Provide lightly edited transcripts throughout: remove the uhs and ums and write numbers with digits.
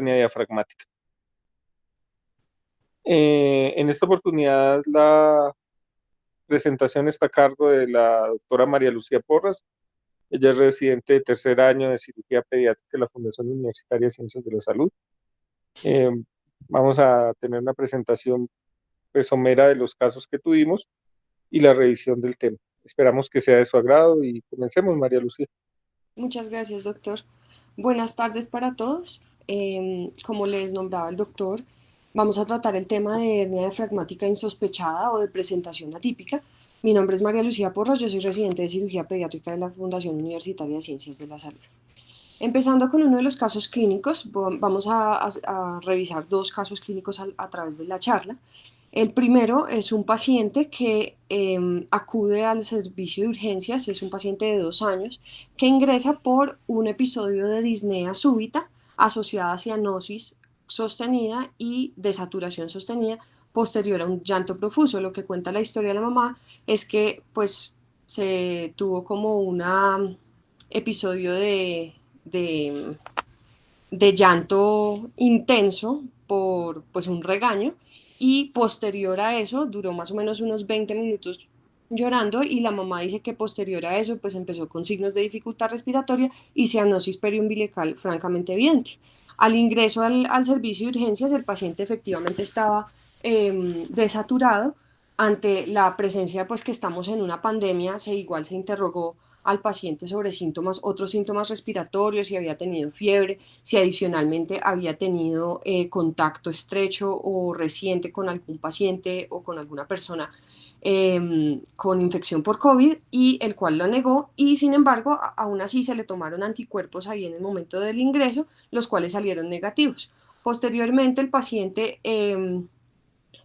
hernia diafragmática. En esta oportunidad la presentación está a cargo de la doctora María Lucía Porras. Ella es residente de tercer año de cirugía pediátrica de la Fundación Universitaria de Ciencias de la Salud. Eh, Vamos a tener una presentación pues, somera de los casos que tuvimos y la revisión del tema. Esperamos que sea de su agrado y comencemos, María Lucía. Muchas gracias, doctor. Buenas tardes para todos. Como les nombraba el doctor, vamos a tratar el tema de hernia diafragmática insospechada o de presentación atípica. Mi nombre es María Lucía Porras, yo soy residente de cirugía pediátrica de la Fundación Universitaria de Ciencias de la Salud. Empezando con uno de los casos clínicos, vamos a revisar dos casos clínicos a través de la charla. El primero es un paciente que acude al servicio de urgencias, es un paciente de 2 años, que ingresa por un episodio de disnea súbita asociada a cianosis sostenida y desaturación sostenida posterior a un llanto profuso. Lo que cuenta la historia de la mamá es que pues se tuvo como un episodio de, de llanto intenso por pues un regaño y posterior a eso duró más o menos unos 20 minutos llorando y la mamá dice que posterior a eso pues empezó con signos de dificultad respiratoria y cianosis periumbilical francamente evidente. Al ingreso al servicio de urgencias el paciente efectivamente estaba desaturado. Ante la presencia pues que estamos en una pandemia igual se interrogó al paciente sobre síntomas, otros síntomas respiratorios, si había tenido fiebre, si adicionalmente había tenido contacto estrecho o reciente con algún paciente o con alguna persona con infección por COVID y el cual lo negó y sin embargo aún así se le tomaron anticuerpos ahí en el momento del ingreso, los cuales salieron negativos. Posteriormente el paciente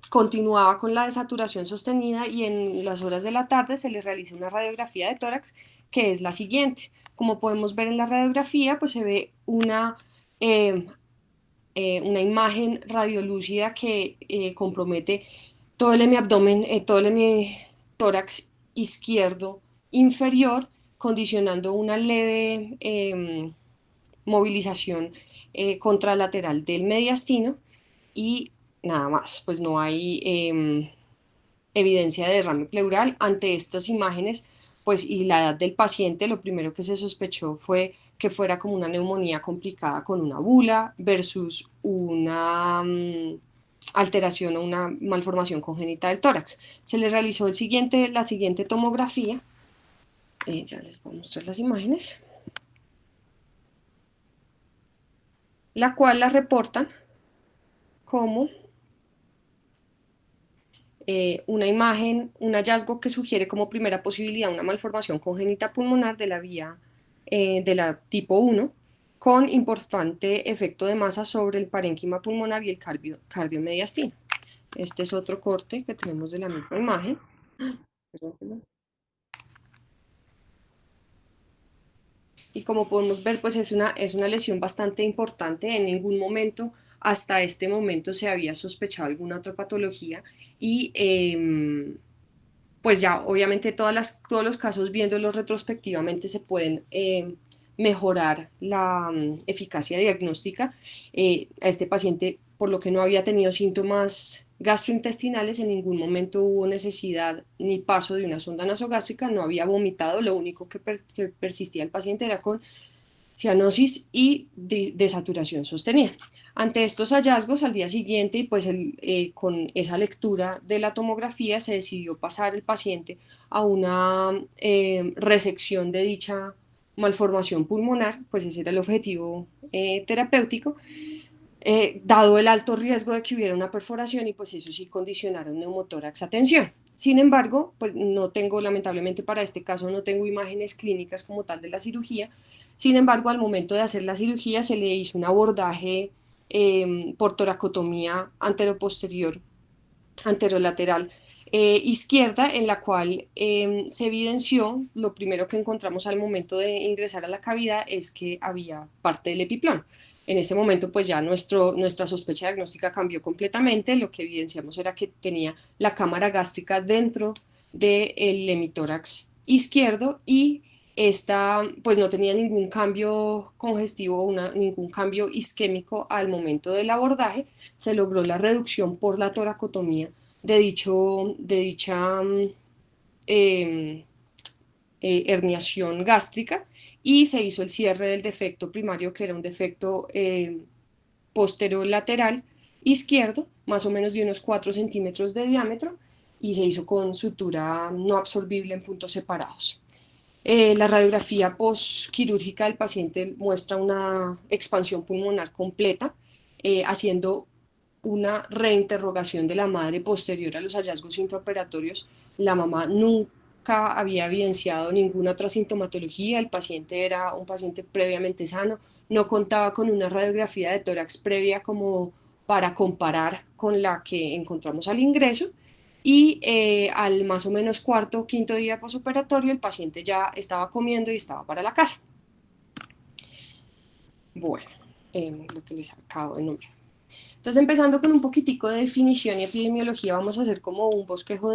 continuaba con la desaturación sostenida y en las horas de la tarde se le realiza una radiografía de tórax que es la siguiente. Como podemos ver en la radiografía, pues se ve eh, una imagen radiolúcida que compromete todo el hemiabdomen, todo el hemitórax izquierdo inferior, condicionando una leve movilización contralateral del mediastino y nada más, pues no hay evidencia de derrame pleural. Ante estas imágenes, pues y la edad del paciente, lo primero que se sospechó fue que fuera como una neumonía complicada con una bula versus una alteración o una malformación congénita del tórax. Se le realizó la siguiente tomografía, ya les voy a mostrar las imágenes, la cual la reportan como una imagen, un hallazgo que sugiere como primera posibilidad una malformación congénita pulmonar de la vía de la tipo 1 con importante efecto de masa sobre el parénquima pulmonar y el cardiomediastino. Este es otro corte que tenemos de la misma imagen. Y como podemos ver, pues es una lesión bastante importante. En ningún momento hasta este momento se había sospechado alguna otra patología y pues ya obviamente todos los casos viéndolos retrospectivamente se pueden mejorar la eficacia diagnóstica. A este paciente, por lo que no había tenido síntomas gastrointestinales, en ningún momento hubo necesidad ni paso de una sonda nasogástrica, no había vomitado, lo único que persistía el paciente era con cianosis y desaturación sostenida. Ante estos hallazgos, al día siguiente, y pues con esa lectura de la tomografía, se decidió pasar el paciente a una resección de dicha malformación pulmonar, pues ese era el objetivo terapéutico, dado el alto riesgo de que hubiera una perforación y pues eso sí condicionara un neumotórax a tensión. Sin embargo, pues no tengo, lamentablemente para este caso, no tengo imágenes clínicas como tal de la cirugía. Sin embargo, al momento de hacer la cirugía se le hizo un abordaje por toracotomía anteroposterior, anterolateral izquierda, en la cual se evidenció, lo primero que encontramos al momento de ingresar a la cavidad es que había parte del epiplano. En ese momento, pues ya nuestra sospecha diagnóstica cambió completamente. Lo que evidenciamos era que tenía la cámara gástrica dentro del hemitórax izquierdo y Esta pues no tenía ningún cambio congestivo, ningún cambio isquémico al momento del abordaje. Se logró la reducción por la toracotomía de dicha eh, herniación gástrica, y se hizo el cierre del defecto primario, que era un defecto posterolateral izquierdo, más o menos de unos 4 centímetros de diámetro, y se hizo con sutura no absorbible en puntos separados. La radiografía postquirúrgica del paciente muestra una expansión pulmonar completa, haciendo una reinterrogación de la madre posterior a los hallazgos intraoperatorios. La mamá nunca había evidenciado ninguna otra sintomatología, el paciente era un paciente previamente sano, no contaba con una radiografía de tórax previa como para comparar con la que encontramos al ingreso, y al más o menos cuarto o quinto día posoperatorio el paciente ya estaba comiendo y estaba para la casa. Bueno, lo que les acabo de nombrar. Entonces, empezando con un poquitico de definición y epidemiología, vamos a hacer como un bosquejo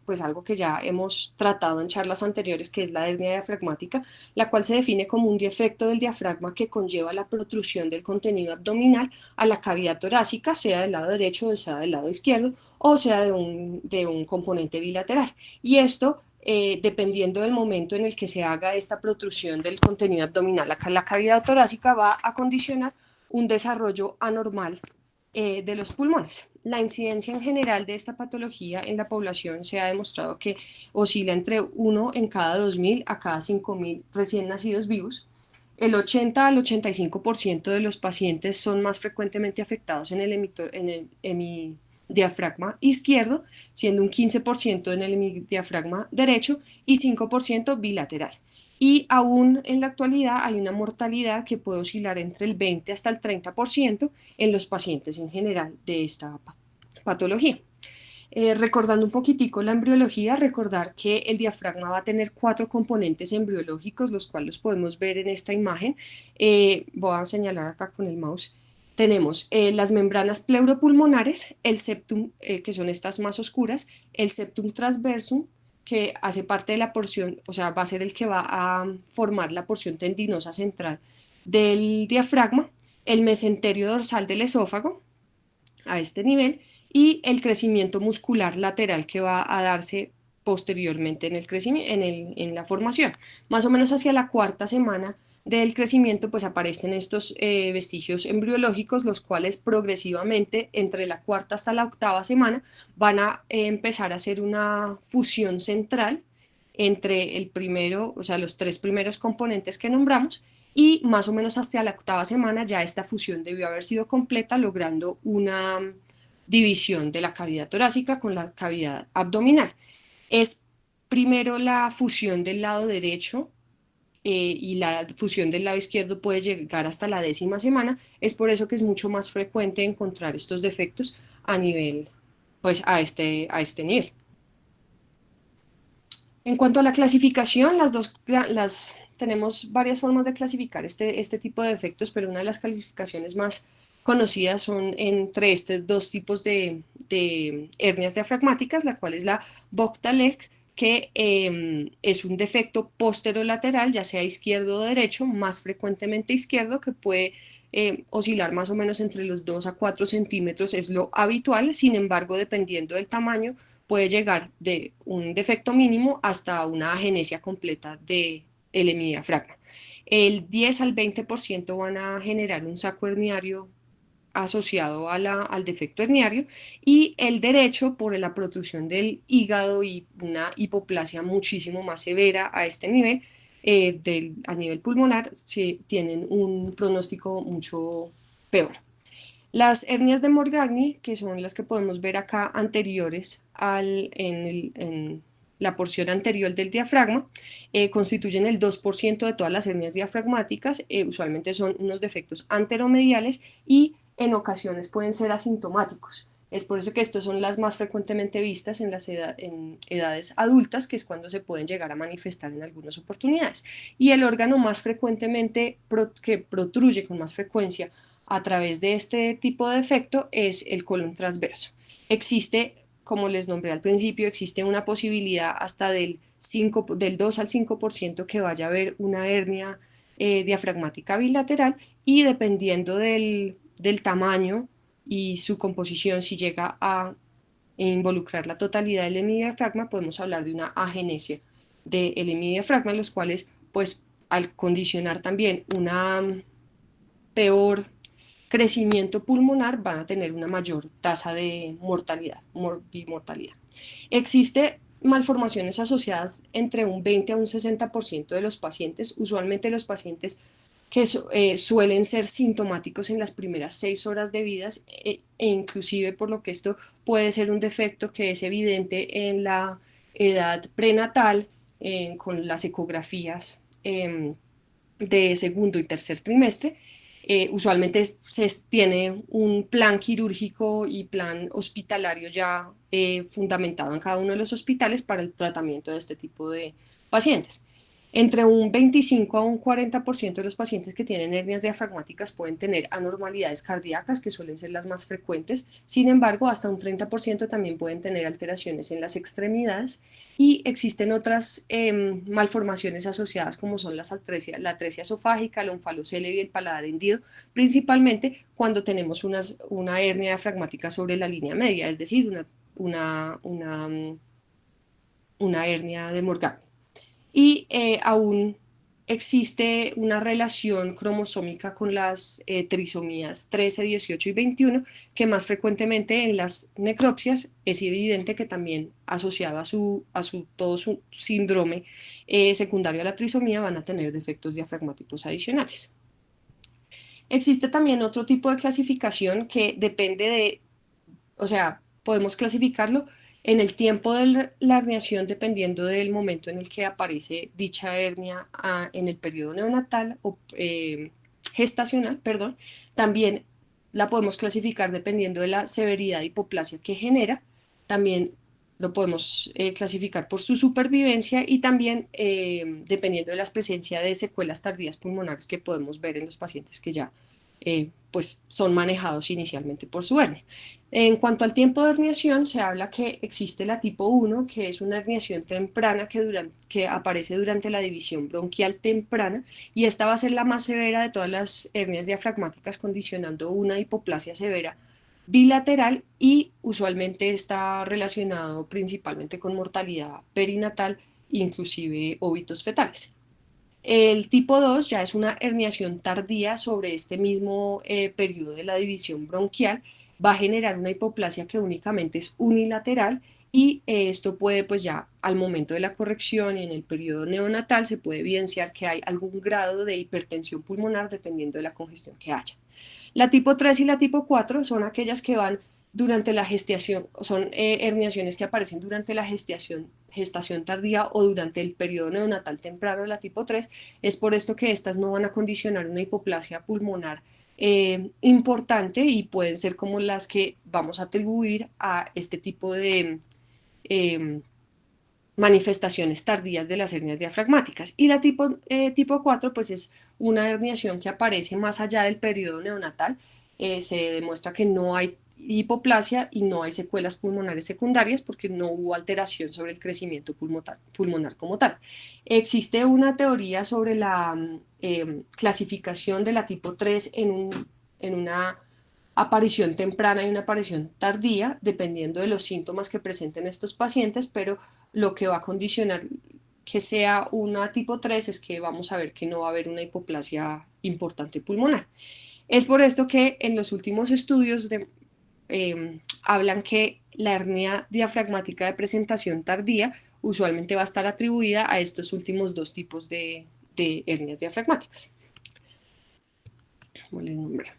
pues algo que ya hemos tratado en charlas anteriores, que es la hernia diafragmática, la cual se define como un defecto del diafragma que conlleva la protrusión del contenido abdominal a la cavidad torácica, sea del lado derecho o sea del lado izquierdo, o sea de un componente bilateral. Y esto dependiendo del momento en el que se haga esta protrusión del contenido abdominal, la cavidad torácica va a condicionar un desarrollo anormal de los pulmones. La incidencia en general de esta patología en la población se ha demostrado que oscila entre 1 en cada 2.000 a cada 5.000 recién nacidos vivos. El 80 al 85% de los pacientes son más frecuentemente afectados en el hemidiafragma izquierdo, siendo un 15% en el hemidiafragma derecho y 5% bilateral. Y aún en la actualidad hay una mortalidad que puede oscilar entre el 20 hasta el 30% en los pacientes en general de esta patología. Recordando un poquitico la embriología, recordar que el diafragma va a tener 4 componentes embriológicos, los cuales podemos ver en esta imagen. Voy a señalar acá con el mouse. Tenemos las membranas pleuropulmonares, el septum, que son estas más oscuras, el septum transversum, que hace parte de la porción, o sea, va a ser el que va a formar la porción tendinosa central del diafragma, el mesenterio dorsal del esófago, a este nivel, y el crecimiento muscular lateral que va a darse posteriormente en el crecimiento, en la formación. Más o menos hacia la cuarta semana del crecimiento, pues aparecen estos vestigios embriológicos, los cuales progresivamente, entre la cuarta hasta la octava semana, van a empezar a hacer una fusión central entre el primero, o sea, los 3 primeros componentes que nombramos, y más o menos hasta la octava semana ya esta fusión debió haber sido completa, logrando una división de la cavidad torácica con la cavidad abdominal. Es primero la fusión del lado derecho, y la fusión del lado izquierdo puede llegar hasta la 10ª semana. Es por eso que es mucho más frecuente encontrar estos defectos a nivel, pues a este nivel. En cuanto a la clasificación, tenemos varias formas de clasificar este tipo de defectos, pero una de las clasificaciones más conocidas son entre estos 2 tipos de hernias diafragmáticas, la cual es la Vogt-Alec, que es un defecto posterolateral, ya sea izquierdo o derecho, más frecuentemente izquierdo, que puede oscilar más o menos entre los 2 a 4 centímetros, es lo habitual. Sin embargo, dependiendo del tamaño, puede llegar de un defecto mínimo hasta una agenesia completa del hemidiafragma. El 10 al 20% van a generar un saco herniario asociado al defecto herniario, y el derecho por la protrusión del hígado y una hipoplasia muchísimo más severa a este nivel, a nivel pulmonar, tienen un pronóstico mucho peor. Las hernias de Morgagni, que son las que podemos ver acá anteriores en la porción anterior del diafragma, constituyen el 2% de todas las hernias diafragmáticas. Usualmente son unos defectos anteromediales y en ocasiones pueden ser asintomáticos. Es por eso que estos son las más frecuentemente vistas en edades adultas, que es cuando se pueden llegar a manifestar en algunas oportunidades. Y el órgano más frecuentemente que protruye con más frecuencia a través de este tipo de defecto es el colon transverso. Existe, como les nombré al principio, existe una posibilidad hasta del del 2 al 5% que vaya a haber una hernia diafragmática bilateral, y dependiendo del tamaño y su composición, si llega a involucrar la totalidad del hemidiafragma, podemos hablar de una agenesia del hemidiafragma, los cuales, pues, al condicionar también una peor crecimiento pulmonar, van a tener una mayor tasa de mortalidad, morbimortalidad. Existe malformaciones asociadas entre un 20 a un 60% de los pacientes. Usualmente los pacientes que suelen ser sintomáticos en las primeras 6 horas de vida, e inclusive por lo que esto puede ser un defecto que es evidente en la edad prenatal, con las ecografías de segundo y tercer trimestre. Usualmente se tiene un plan quirúrgico y plan hospitalario ya fundamentado en cada uno de los hospitales para el tratamiento de este tipo de pacientes. Entre un 25 a un 40% de los pacientes que tienen hernias diafragmáticas pueden tener anormalidades cardíacas, que suelen ser las más frecuentes. Sin embargo, hasta un 30% también pueden tener alteraciones en las extremidades, y existen otras malformaciones asociadas, como son la atresia esofágica, el onfalocele y el paladar hendido, principalmente cuando tenemos una hernia diafragmática sobre la línea media, es decir, una hernia de Morgan. Y aún existe una relación cromosómica con las trisomías 13, 18 y 21, que más frecuentemente en las necropsias es evidente que también asociado a todo su síndrome secundario a la trisomía van a tener defectos diafragmáticos adicionales. Existe también otro tipo de clasificación que depende o sea, podemos clasificarlo en el tiempo de la herniación dependiendo del momento en el que aparece dicha hernia en el periodo neonatal o gestacional, perdón. También la podemos clasificar dependiendo de la severidad de hipoplasia que genera. También lo podemos clasificar por su supervivencia, y también dependiendo de la presencia de secuelas tardías pulmonares que podemos ver en los pacientes que ya pues son manejados inicialmente por su hernia. En cuanto al tiempo de herniación, se habla que existe la tipo 1, que es una herniación temprana que aparece durante la división bronquial temprana, y esta va a ser la más severa de todas las hernias diafragmáticas, condicionando una hipoplasia severa bilateral, y usualmente está relacionado principalmente con mortalidad perinatal, inclusive óbitos fetales. El tipo 2 ya es una herniación tardía sobre este mismo periodo de la división bronquial. Va a generar una hipoplasia que únicamente es unilateral, y esto puede, pues ya al momento de la corrección y en el periodo neonatal, se puede evidenciar que hay algún grado de hipertensión pulmonar dependiendo de la congestión que haya. La tipo 3 y la tipo 4 son aquellas que van durante la gestación, son herniaciones que aparecen durante la gestación tardía o durante el periodo neonatal temprano de la tipo 3. Es por esto que estas no van a condicionar una hipoplasia pulmonar importante, y pueden ser como las que vamos a atribuir a este tipo de manifestaciones tardías de las hernias diafragmáticas. Y la tipo 4 pues es una herniación que aparece más allá del periodo neonatal. Se demuestra que no hay hipoplasia y no hay secuelas pulmonares secundarias, porque no hubo alteración sobre el crecimiento pulmonar como tal. Existe una teoría sobre la clasificación de la tipo 3 en una aparición temprana y una aparición tardía, dependiendo de los síntomas que presenten estos pacientes, pero lo que va a condicionar que sea una tipo 3 es que vamos a ver que no va a haber una hipoplasia importante pulmonar. Es por esto que en los últimos estudios hablan que la hernia diafragmática de presentación tardía usualmente va a estar atribuida a estos últimos dos tipos de hernias diafragmáticas, como les nombré.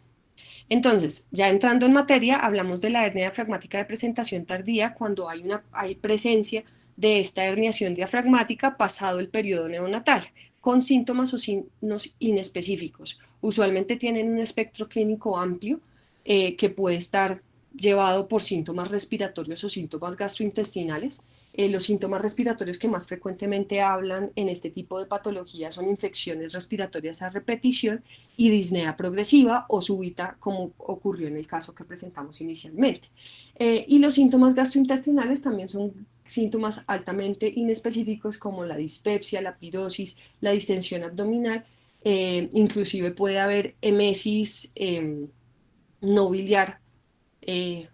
Entonces, ya entrando en materia, hablamos de la hernia diafragmática de presentación tardía cuando hay presencia de esta herniación diafragmática pasado el periodo neonatal, con síntomas o signos inespecíficos. Usualmente tienen un espectro clínico amplio, que puede estar llevado por síntomas respiratorios o síntomas gastrointestinales. Los síntomas respiratorios que más frecuentemente hablan en este tipo de patología son infecciones respiratorias a repetición y disnea progresiva o súbita, como ocurrió en el caso que presentamos inicialmente. Y los síntomas gastrointestinales también son síntomas altamente inespecíficos como la dispepsia, la pirosis, la distensión abdominal, inclusive puede haber emesis no biliar eh,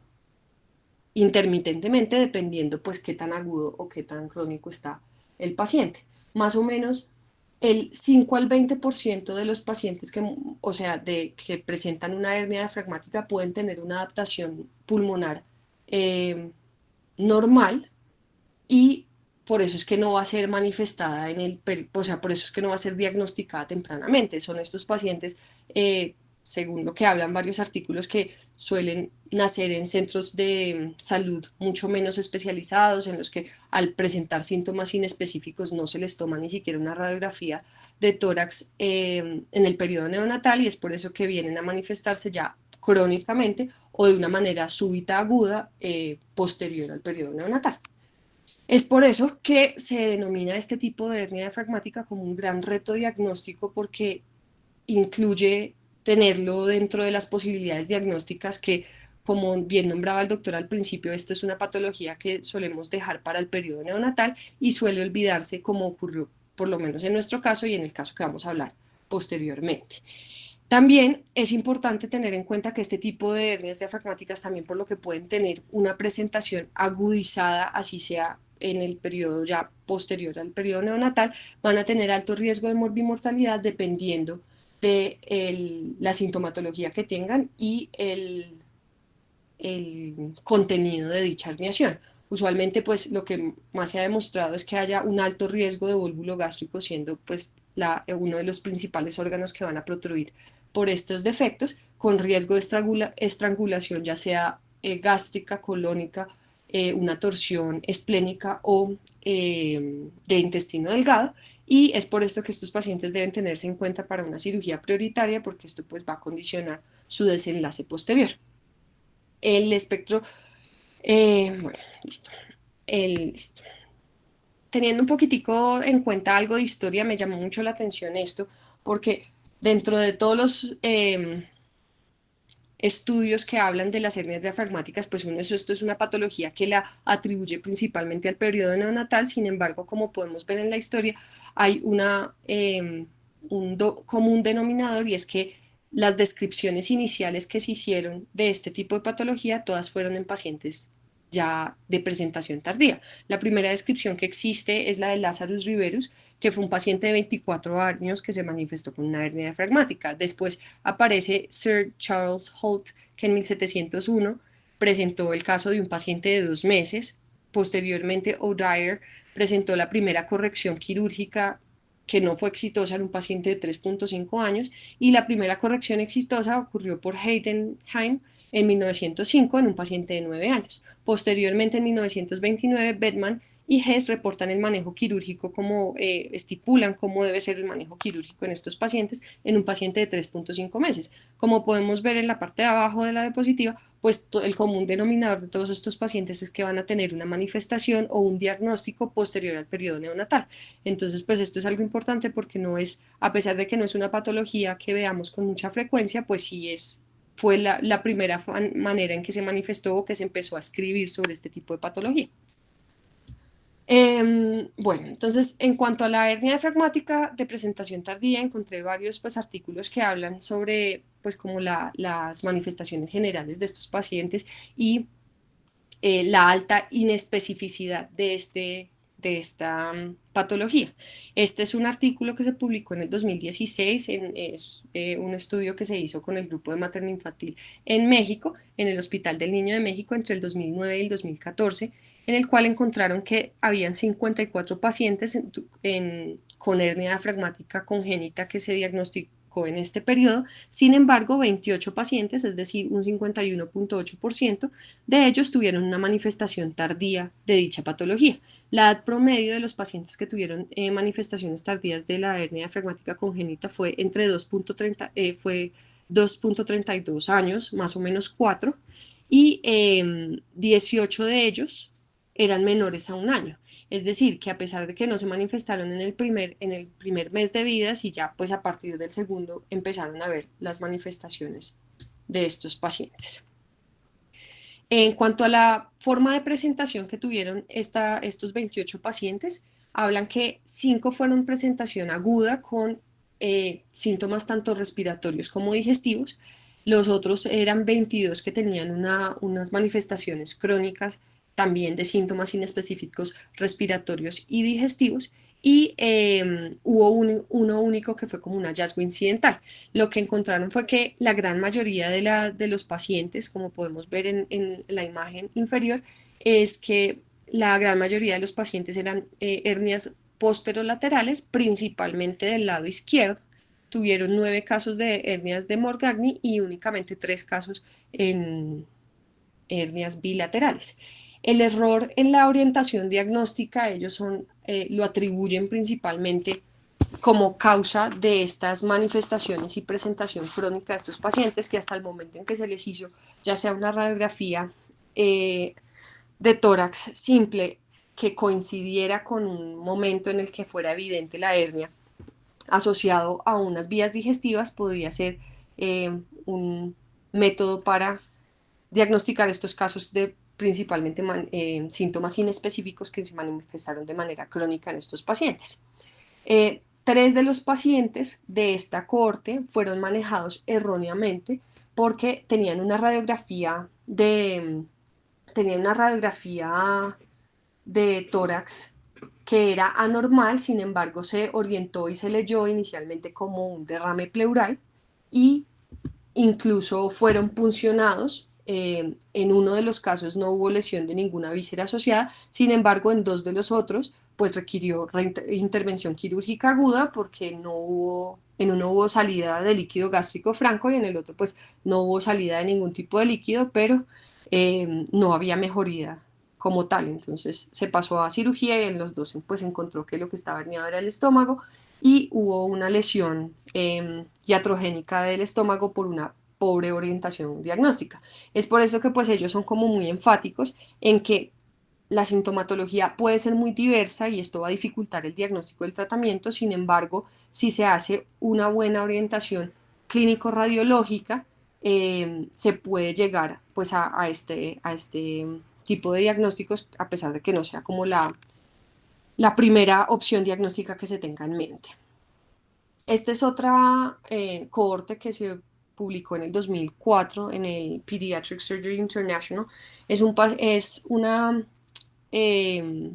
intermitentemente dependiendo pues qué tan agudo o qué tan crónico está el paciente. Más o menos el 5 al 20% de los pacientes que, o sea, que presentan una hernia diafragmática pueden tener una adaptación pulmonar eh, normal y por eso es que no va a ser manifestada en el, o sea, por eso es que no va a ser diagnosticada tempranamente. Son estos pacientes, según lo que hablan varios artículos, que suelen nacer en centros de salud mucho menos especializados, en los que al presentar síntomas inespecíficos no se les toma ni siquiera una radiografía de tórax en el periodo neonatal y es por eso que vienen a manifestarse ya crónicamente o de una manera súbita aguda posterior al periodo neonatal. Es por eso que se denomina este tipo de hernia diafragmática como un gran reto diagnóstico porque incluye tenerlo dentro de las posibilidades diagnósticas que, como bien nombraba el doctor al principio, esto es una patología que solemos dejar para el periodo neonatal y suele olvidarse como ocurrió por lo menos en nuestro caso y en el caso que vamos a hablar posteriormente. También es importante tener en cuenta que este tipo de hernias diafragmáticas también por lo que pueden tener una presentación agudizada, así sea en el periodo ya posterior al periodo neonatal, van a tener alto riesgo de morbimortalidad dependiendo de la sintomatología que tengan y el contenido de dicha herniación. Usualmente, pues lo que más se ha demostrado es que haya un alto riesgo de vólvulo gástrico, siendo pues uno de los principales órganos que van a protruir por estos defectos, con riesgo de estrangulación, ya sea gástrica, colónica, una torsión esplénica o de intestino delgado. Y es por esto que estos pacientes deben tenerse en cuenta para una cirugía prioritaria, porque esto pues va a condicionar su desenlace posterior. El espectro, bueno, listo. Listo. Teniendo un poquitico en cuenta algo de historia, me llamó mucho la atención esto, porque dentro de todos los estudios que hablan de las hernias diafragmáticas, pues esto es una patología que la atribuye principalmente al periodo neonatal, sin embargo, como podemos ver en la historia, hay un común denominador y es que las descripciones iniciales que se hicieron de este tipo de patología, todas fueron en pacientes ya de presentación tardía. La primera descripción que existe es la de Lazarus Riverus, que fue un paciente de 24 años que se manifestó con una hernia diafragmática. Después aparece Sir Charles Holt, que en 1701 presentó el caso de un paciente de 2 meses. Posteriormente, O'Dyer presentó la primera corrección quirúrgica que no fue exitosa en un paciente de 3.5 años y la primera corrección exitosa ocurrió por Heidenheim en 1905 en un paciente de 9 años. Posteriormente, en 1929, Bettman y Hess reportan el manejo quirúrgico como estipulan cómo debe ser el manejo quirúrgico en estos pacientes en un paciente de 3.5 meses. Como podemos ver en la parte de abajo de la diapositiva, pues el común denominador de todos estos pacientes es que van a tener una manifestación o un diagnóstico posterior al periodo neonatal. Entonces, pues esto es algo importante porque no es, a pesar de que no es una patología que veamos con mucha frecuencia, pues sí fue la primera manera en que se manifestó o que se empezó a escribir sobre este tipo de patología. Bueno, entonces en cuanto a la hernia diafragmática de presentación tardía, encontré varios pues, artículos que hablan sobre pues, como las manifestaciones generales de estos pacientes y la alta inespecificidad de esta patología. Este es un artículo que se publicó en el 2016, es un estudio que se hizo con el grupo de materno infantil en México, en el Hospital del Niño de México entre el 2009 y el 2014, en el cual encontraron que habían 54 pacientes con hernia diafragmática congénita que se diagnosticó en este periodo. Sin embargo, 28 pacientes, es decir, un 51.8%, de ellos tuvieron una manifestación tardía de dicha patología. La edad promedio de los pacientes que tuvieron manifestaciones tardías de la hernia diafragmática congénita fue entre 2.32 años, más o menos 4, y 18 de ellos eran menores a un año. Es decir, que a pesar de que no se manifestaron en el primer mes de vida, sí ya pues a partir del segundo empezaron a ver las manifestaciones de estos pacientes. En cuanto a la forma de presentación que tuvieron estos 28 pacientes, hablan que 5 fueron presentación aguda con síntomas tanto respiratorios como digestivos. Los otros eran 22 que tenían unas manifestaciones crónicas también de síntomas inespecíficos respiratorios y digestivos. Y hubo uno único que fue como un hallazgo incidental. Lo que encontraron fue que la gran mayoría de los pacientes, como podemos ver en la imagen inferior, es que la gran mayoría de los pacientes eran hernias posterolaterales, principalmente del lado izquierdo. Tuvieron 9 casos de hernias de Morgagni y únicamente 3 casos en hernias bilaterales. El error en la orientación diagnóstica, lo atribuyen principalmente como causa de estas manifestaciones y presentación crónica de estos pacientes que hasta el momento en que se les hizo ya sea una radiografía de tórax simple que coincidiera con un momento en el que fuera evidente la hernia asociado a unas vías digestivas, podría ser un método para diagnosticar estos casos de principalmente síntomas inespecíficos que se manifestaron de manera crónica en estos pacientes. 3 de los pacientes de esta cohorte fueron manejados erróneamente porque tenían una radiografía de tórax que era anormal, sin embargo se orientó y se leyó inicialmente como un derrame pleural y incluso fueron puncionados. En uno de los casos no hubo lesión de ninguna víscera asociada, sin embargo en 2 de los otros pues requirió intervención quirúrgica aguda porque en uno hubo salida de líquido gástrico franco y en el otro pues no hubo salida de ningún tipo de líquido, pero no había mejoría como tal. Entonces se pasó a cirugía y en los dos pues encontró que lo que estaba herniado era el estómago y hubo una lesión iatrogénica del estómago por una pobre orientación diagnóstica. Es por eso que pues ellos son como muy enfáticos en que la sintomatología puede ser muy diversa y esto va a dificultar el diagnóstico del tratamiento. Sin embargo, si se hace una buena orientación clínico-radiológica, se puede llegar pues a este tipo de diagnósticos a pesar de que no sea como la primera opción diagnóstica que se tenga en mente. Esta es otra cohorte que se publicó en el 2004 en el Pediatric Surgery International. Es una eh,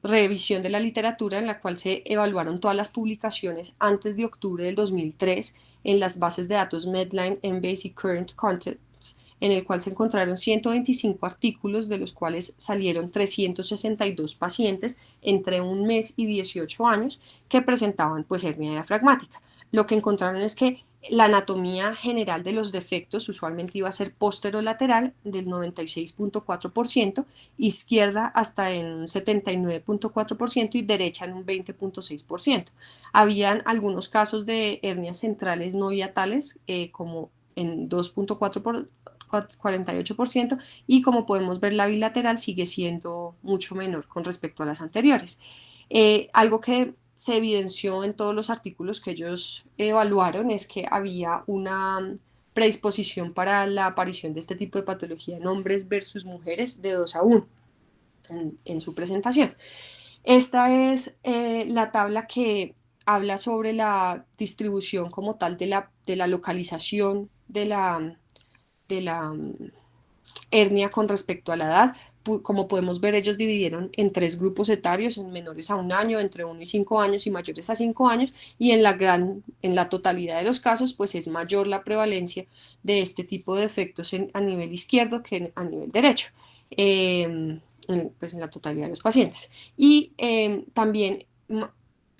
revisión de la literatura en la cual se evaluaron todas las publicaciones antes de octubre del 2003 en las bases de datos Medline en Basic Current Contents, en el cual se encontraron 125 artículos, de los cuales salieron 362 pacientes entre un mes y 18 años que presentaban pues hernia diafragmática. Lo que encontraron es que la anatomía general de los defectos usualmente iba a ser posterolateral del 96.4%, izquierda hasta en un 79.4% y derecha en un 20.6%. Habían algunos casos de hernias centrales no hiatales como en 2.48% y como podemos ver la bilateral sigue siendo mucho menor con respecto a las anteriores. Algo que se evidenció en todos los artículos que ellos evaluaron es que había una predisposición para la aparición de este tipo de patología en hombres versus mujeres de 2 a 1 en su presentación. Esta es la tabla que habla sobre la distribución como tal de la localización de la hernia con respecto a la edad. Como podemos ver, ellos dividieron en 3 grupos etarios, en menores a 1 año, entre 1 y 5 años y mayores a 5 años, y en la totalidad de los casos, pues es mayor la prevalencia de este tipo de efectos a nivel izquierdo que a nivel derecho, pues en la totalidad de los pacientes. Y también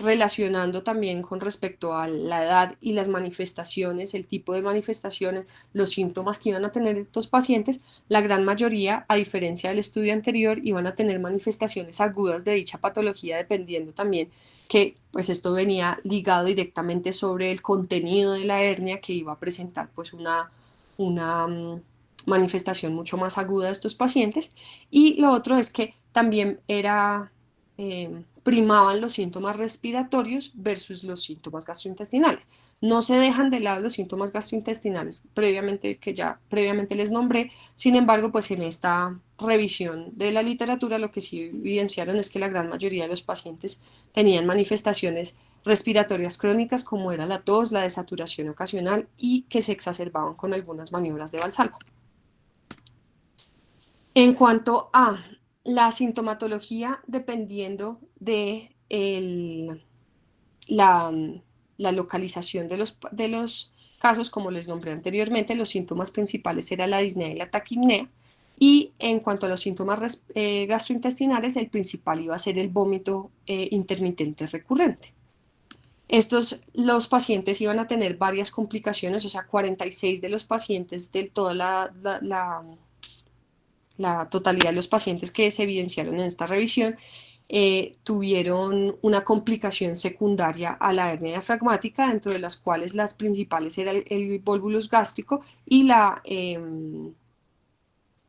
relacionando también con respecto a la edad y las manifestaciones, el tipo de manifestaciones, los síntomas que iban a tener estos pacientes, la gran mayoría, a diferencia del estudio anterior, iban a tener manifestaciones agudas de dicha patología, dependiendo también que pues esto venía ligado directamente sobre el contenido de la hernia que iba a presentar pues una manifestación mucho más aguda de estos pacientes. Y lo otro es que también primaban los síntomas respiratorios versus los síntomas gastrointestinales. No se dejan de lado los síntomas gastrointestinales que ya previamente les nombré. Sin embargo, pues en esta revisión de la literatura lo que sí evidenciaron es que la gran mayoría de los pacientes tenían manifestaciones respiratorias crónicas como era la tos, la desaturación ocasional y que se exacerbaban con algunas maniobras de Valsalva. En cuanto a la sintomatología, dependiendo de la, la localización de los casos, como les nombré anteriormente, los síntomas principales eran la disnea y la taquipnea. Y en cuanto a los síntomas gastrointestinales, el principal iba a ser el vómito intermitente recurrente. Los pacientes iban a tener varias complicaciones, o sea, 46 de los pacientes de toda la totalidad de los pacientes que se evidenciaron en esta revisión tuvieron una complicación secundaria a la hernia diafragmática, dentro de las cuales las principales eran el volvulus gástrico y la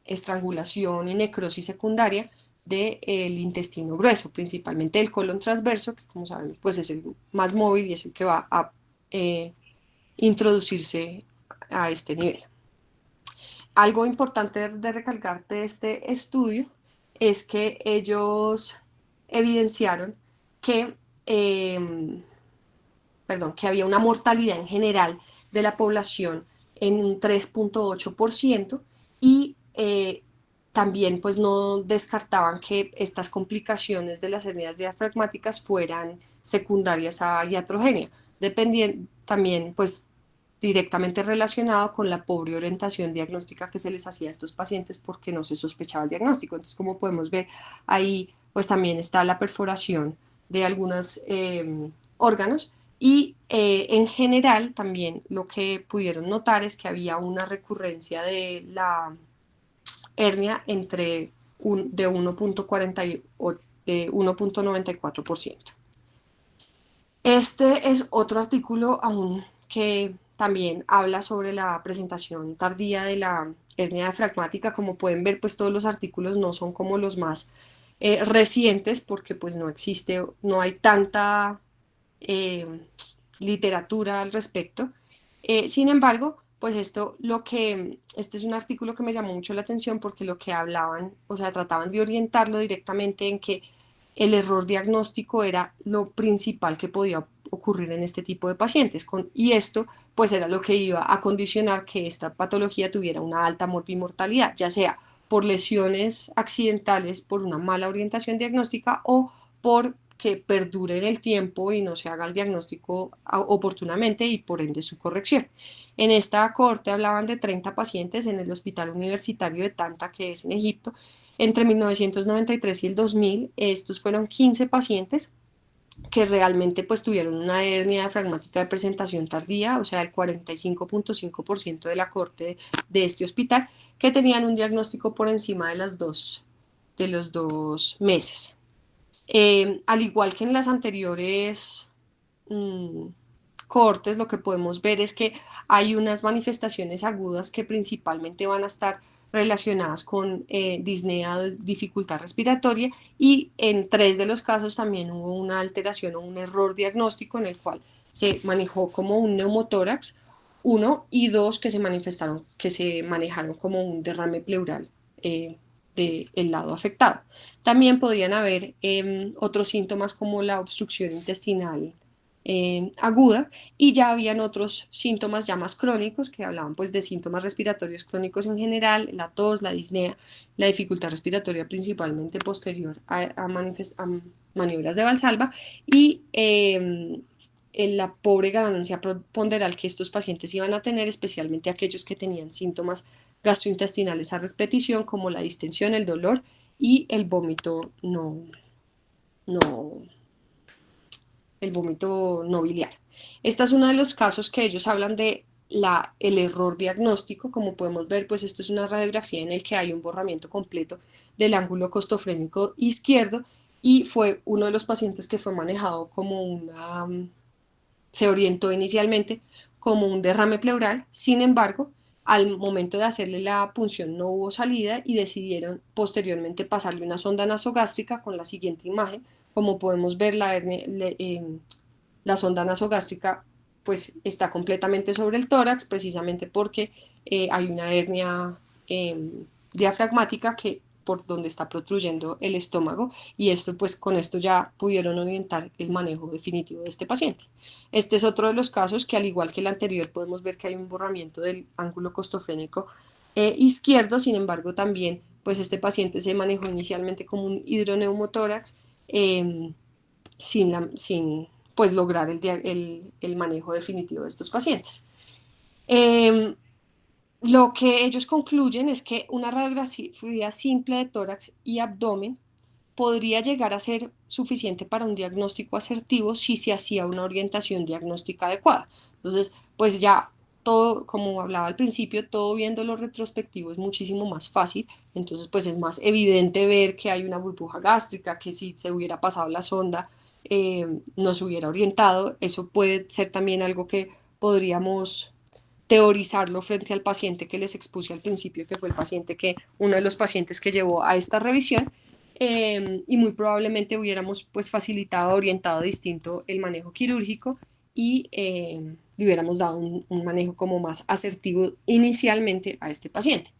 estrangulación y necrosis secundaria del intestino grueso, principalmente el colon transverso, que como saben pues es el más móvil y es el que va a introducirse a este nivel. Algo importante de recalcar de este estudio es que ellos evidenciaron que, que había una mortalidad en general de la población en un 3,8% y también pues no descartaban que estas complicaciones de las hernias diafragmáticas fueran secundarias a iatrogenia, dependiendo también pues directamente relacionado con la pobre orientación diagnóstica que se les hacía a estos pacientes porque no se sospechaba el diagnóstico. Entonces, como podemos ver, ahí pues también está la perforación de algunos órganos y en general también lo que pudieron notar es que había una recurrencia de la hernia de 1,94%. Este es otro artículo aún que también habla sobre la presentación tardía de la hernia diafragmática. Como pueden ver, pues todos los artículos no son como los más recientes porque pues no hay tanta eh, literatura al respecto. Sin embargo, pues este es un artículo que me llamó mucho la atención porque lo que hablaban, o sea, trataban de orientarlo directamente en que el error diagnóstico era lo principal que podía ocurrir en este tipo de pacientes. Y esto pues era lo que iba a condicionar que esta patología tuviera una alta morbimortalidad, ya sea por lesiones accidentales, por una mala orientación diagnóstica o por que perdure en el tiempo y no se haga el diagnóstico oportunamente y por ende su corrección. En esta cohorte hablaban de 30 pacientes en el Hospital Universitario de Tanta, que es en Egipto, entre 1993 y el 2000. Estos fueron 15 pacientes que realmente pues tuvieron una hernia diafragmática de presentación tardía, o sea, el 45,5% de la corte de este hospital, que tenían un diagnóstico por encima de los 2 meses. Al igual que en las anteriores mmm, cortes, lo que podemos ver es que hay unas manifestaciones agudas que principalmente van a estar relacionadas con disnea, dificultad respiratoria, y en 3 de los casos también hubo una alteración o un error diagnóstico en el cual se manejó como un neumotórax, 1 y 2 que se manejaron como un derrame pleural del lado afectado. También podrían haber otros síntomas como la obstrucción intestinal aguda, y ya habían otros síntomas ya más crónicos que hablaban pues de síntomas respiratorios crónicos en general, la tos, la disnea, la dificultad respiratoria principalmente posterior a maniobras de Valsalva y la pobre ganancia ponderal que estos pacientes iban a tener, especialmente aquellos que tenían síntomas gastrointestinales a repetición como la distensión, el dolor y no, el vómito no biliar. Este es uno de los casos que ellos hablan de el error diagnóstico. Como podemos ver, pues esto es una radiografía en el que hay un borramiento completo del ángulo costofrénico izquierdo y fue uno de los pacientes que fue manejado se orientó inicialmente como un derrame pleural. Sin embargo, al momento de hacerle la punción no hubo salida y decidieron posteriormente pasarle una sonda nasogástrica con la siguiente imagen. Como podemos ver, la sonda nasogástrica pues está completamente sobre el tórax, precisamente porque hay una hernia diafragmática que por donde está protruyendo el estómago, y esto pues con esto ya pudieron orientar el manejo definitivo de este paciente. Este es otro de los casos que, al igual que el anterior, podemos ver que hay un borramiento del ángulo costofrénico izquierdo. Sin embargo, también pues este paciente se manejó inicialmente como un hidroneumotórax, eh, sin pues lograr el manejo definitivo de estos pacientes. Eh, lo que ellos concluyen es que una radiografía simple de tórax y abdomen podría llegar a ser suficiente para un diagnóstico asertivo si se hacía una orientación diagnóstica adecuada. Entonces, pues ya todo, como hablaba al principio, todo viendo lo retrospectivo es muchísimo más fácil. Entonces, pues es más evidente ver que hay una burbuja gástrica, que si se hubiera pasado la sonda nos hubiera orientado. Eso puede ser también algo que podríamos teorizarlo frente al paciente que les expuse al principio, que fue el paciente que, uno de los pacientes que llevó a esta revisión, y muy probablemente hubiéramos pues facilitado, orientado distinto el manejo quirúrgico, y le hubiéramos dado un manejo como más asertivo inicialmente a este paciente.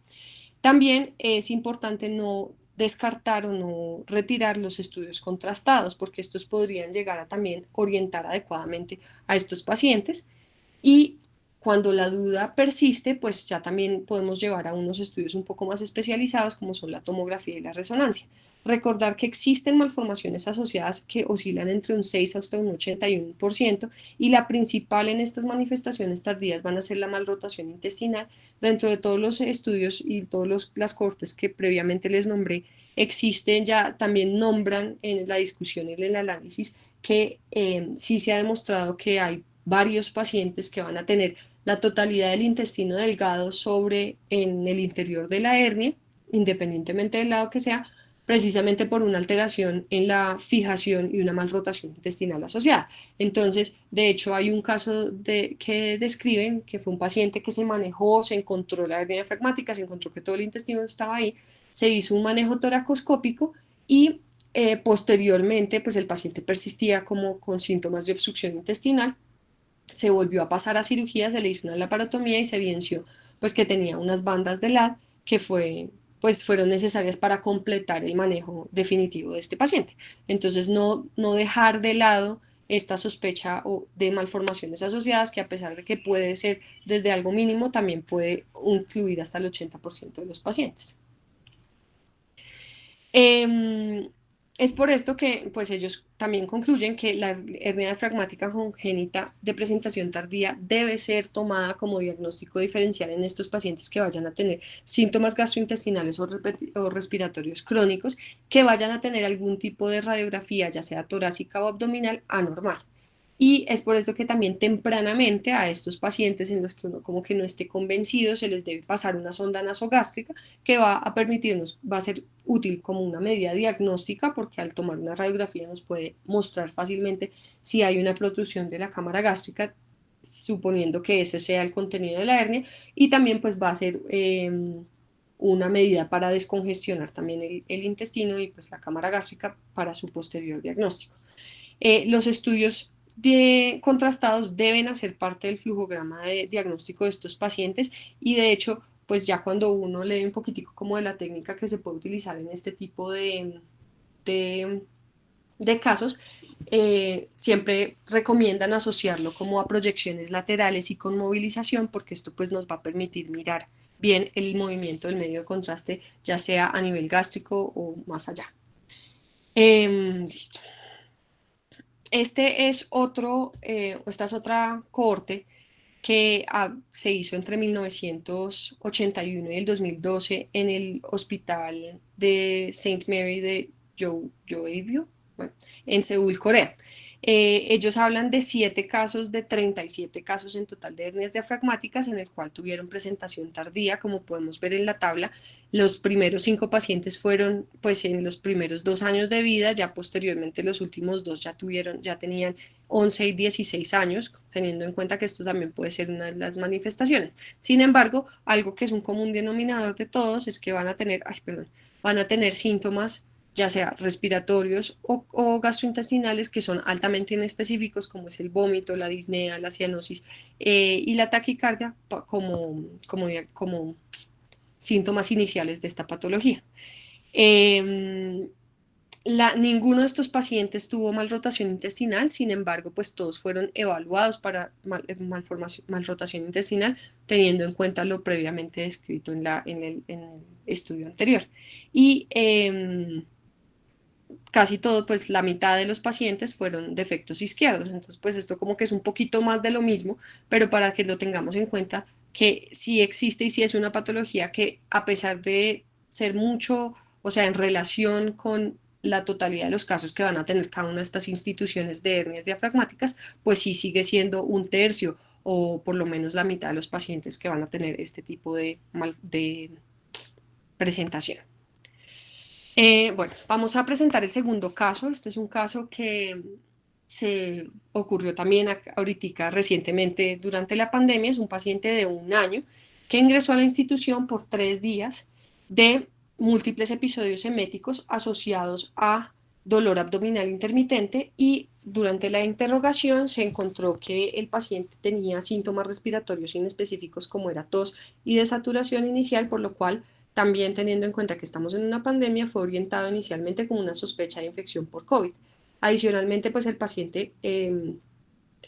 También es importante no descartar o no retirar los estudios contrastados, porque estos podrían llegar a también orientar adecuadamente a estos pacientes. Y cuando la duda persiste, pues ya también podemos llevar a unos estudios un poco más especializados, como son la tomografía y la resonancia. Recordar que existen malformaciones asociadas que oscilan entre un 6 hasta un 81%, y la principal en estas manifestaciones tardías van a ser la malrotación intestinal. Dentro de todos los estudios y todas las cortes que previamente les nombré, existen, ya también nombran en la discusión y en el análisis, que sí se ha demostrado que hay varios pacientes que van a tener la totalidad del intestino delgado sobre en el interior de la hernia, independientemente del lado que sea, precisamente por una alteración en la fijación y una malrotación intestinal asociada. Entonces, de hecho, hay un caso que describen que fue un paciente que se manejó, se encontró la hernia diafragmática, se encontró que todo el intestino estaba ahí, se hizo un manejo toracoscópico, y posteriormente, pues el paciente persistía como con síntomas de obstrucción intestinal. Se volvió a pasar a cirugía, se le hizo una laparotomía y se evidenció pues que tenía unas bandas de LAD que pues fueron necesarias para completar el manejo definitivo de este paciente. Entonces, no dejar de lado esta sospecha o de malformaciones asociadas, que a pesar de que puede ser desde algo mínimo, también puede incluir hasta el 80% de los pacientes. Eh, es por esto que pues ellos también concluyen que la hernia diafragmática congénita de presentación tardía debe ser tomada como diagnóstico diferencial en estos pacientes que vayan a tener síntomas gastrointestinales o respiratorios crónicos, que vayan a tener algún tipo de radiografía, ya sea torácica o abdominal, anormal. Y es por eso que también tempranamente a estos pacientes en los que uno como que no esté convencido, se les debe pasar una sonda nasogástrica, que va a permitirnos, va a ser útil como una medida diagnóstica, porque al tomar una radiografía nos puede mostrar fácilmente si hay una protrusión de la cámara gástrica, suponiendo que ese sea el contenido de la hernia. Y también pues va a ser una medida para descongestionar también el intestino y pues la cámara gástrica para su posterior diagnóstico. Los estudios contrastados deben hacer parte del flujograma de diagnóstico de estos pacientes, y de hecho, pues ya cuando uno lee un poquitico como de la técnica que se puede utilizar en este tipo de, de casos, siempre recomiendan asociarlo como a proyecciones laterales y con movilización, porque esto pues nos va a permitir mirar bien el movimiento del medio de contraste, ya sea a nivel gástrico o más allá. Listo. Esta es otra cohorte que se hizo entre 1981 y el 2012 en el hospital de Saint Mary de Jeolleo, bueno, en Seúl, Corea. Ellos hablan de 7 casos, de 37 casos en total de hernias diafragmáticas, en el cual tuvieron presentación tardía, como podemos ver en la tabla. Los primeros 5 pacientes fueron pues en los primeros 2 años de vida, ya posteriormente los últimos 2 ya tenían 11 y 16 años, teniendo en cuenta que esto también puede ser una de las manifestaciones. Sin embargo, algo que es un común denominador de todos es que van a tener síntomas ya sea respiratorios o gastrointestinales, que son altamente inespecíficos, como es el vómito, la disnea, la cianosis y la taquicardia como síntomas iniciales de esta patología. Eh, Ninguno de estos pacientes tuvo malrotación intestinal, sin embargo, pues todos fueron evaluados para malrotación intestinal, teniendo en cuenta lo previamente descrito en el estudio anterior. Y casi todo, pues la mitad de los pacientes fueron defectos izquierdos. Entonces, pues esto como que es un poquito más de lo mismo, pero para que lo tengamos en cuenta que sí existe y sí es una patología que a pesar de ser mucho, o sea, en relación con la totalidad de los casos que van a tener cada una de estas instituciones de hernias diafragmáticas, pues sí sigue siendo un tercio o por lo menos la mitad de los pacientes que van a tener este tipo de presentación. Bueno, vamos a presentar el segundo caso. Este es un caso que se ocurrió también ahorita recientemente durante la pandemia. Es un paciente de 1 año que ingresó a la institución por 3 días de múltiples episodios eméticos asociados a dolor abdominal intermitente y durante la interrogación se encontró que el paciente tenía síntomas respiratorios inespecíficos como era tos y desaturación inicial, por lo cual también teniendo en cuenta que estamos en una pandemia, fue orientado inicialmente como una sospecha de infección por COVID. Adicionalmente, pues el paciente,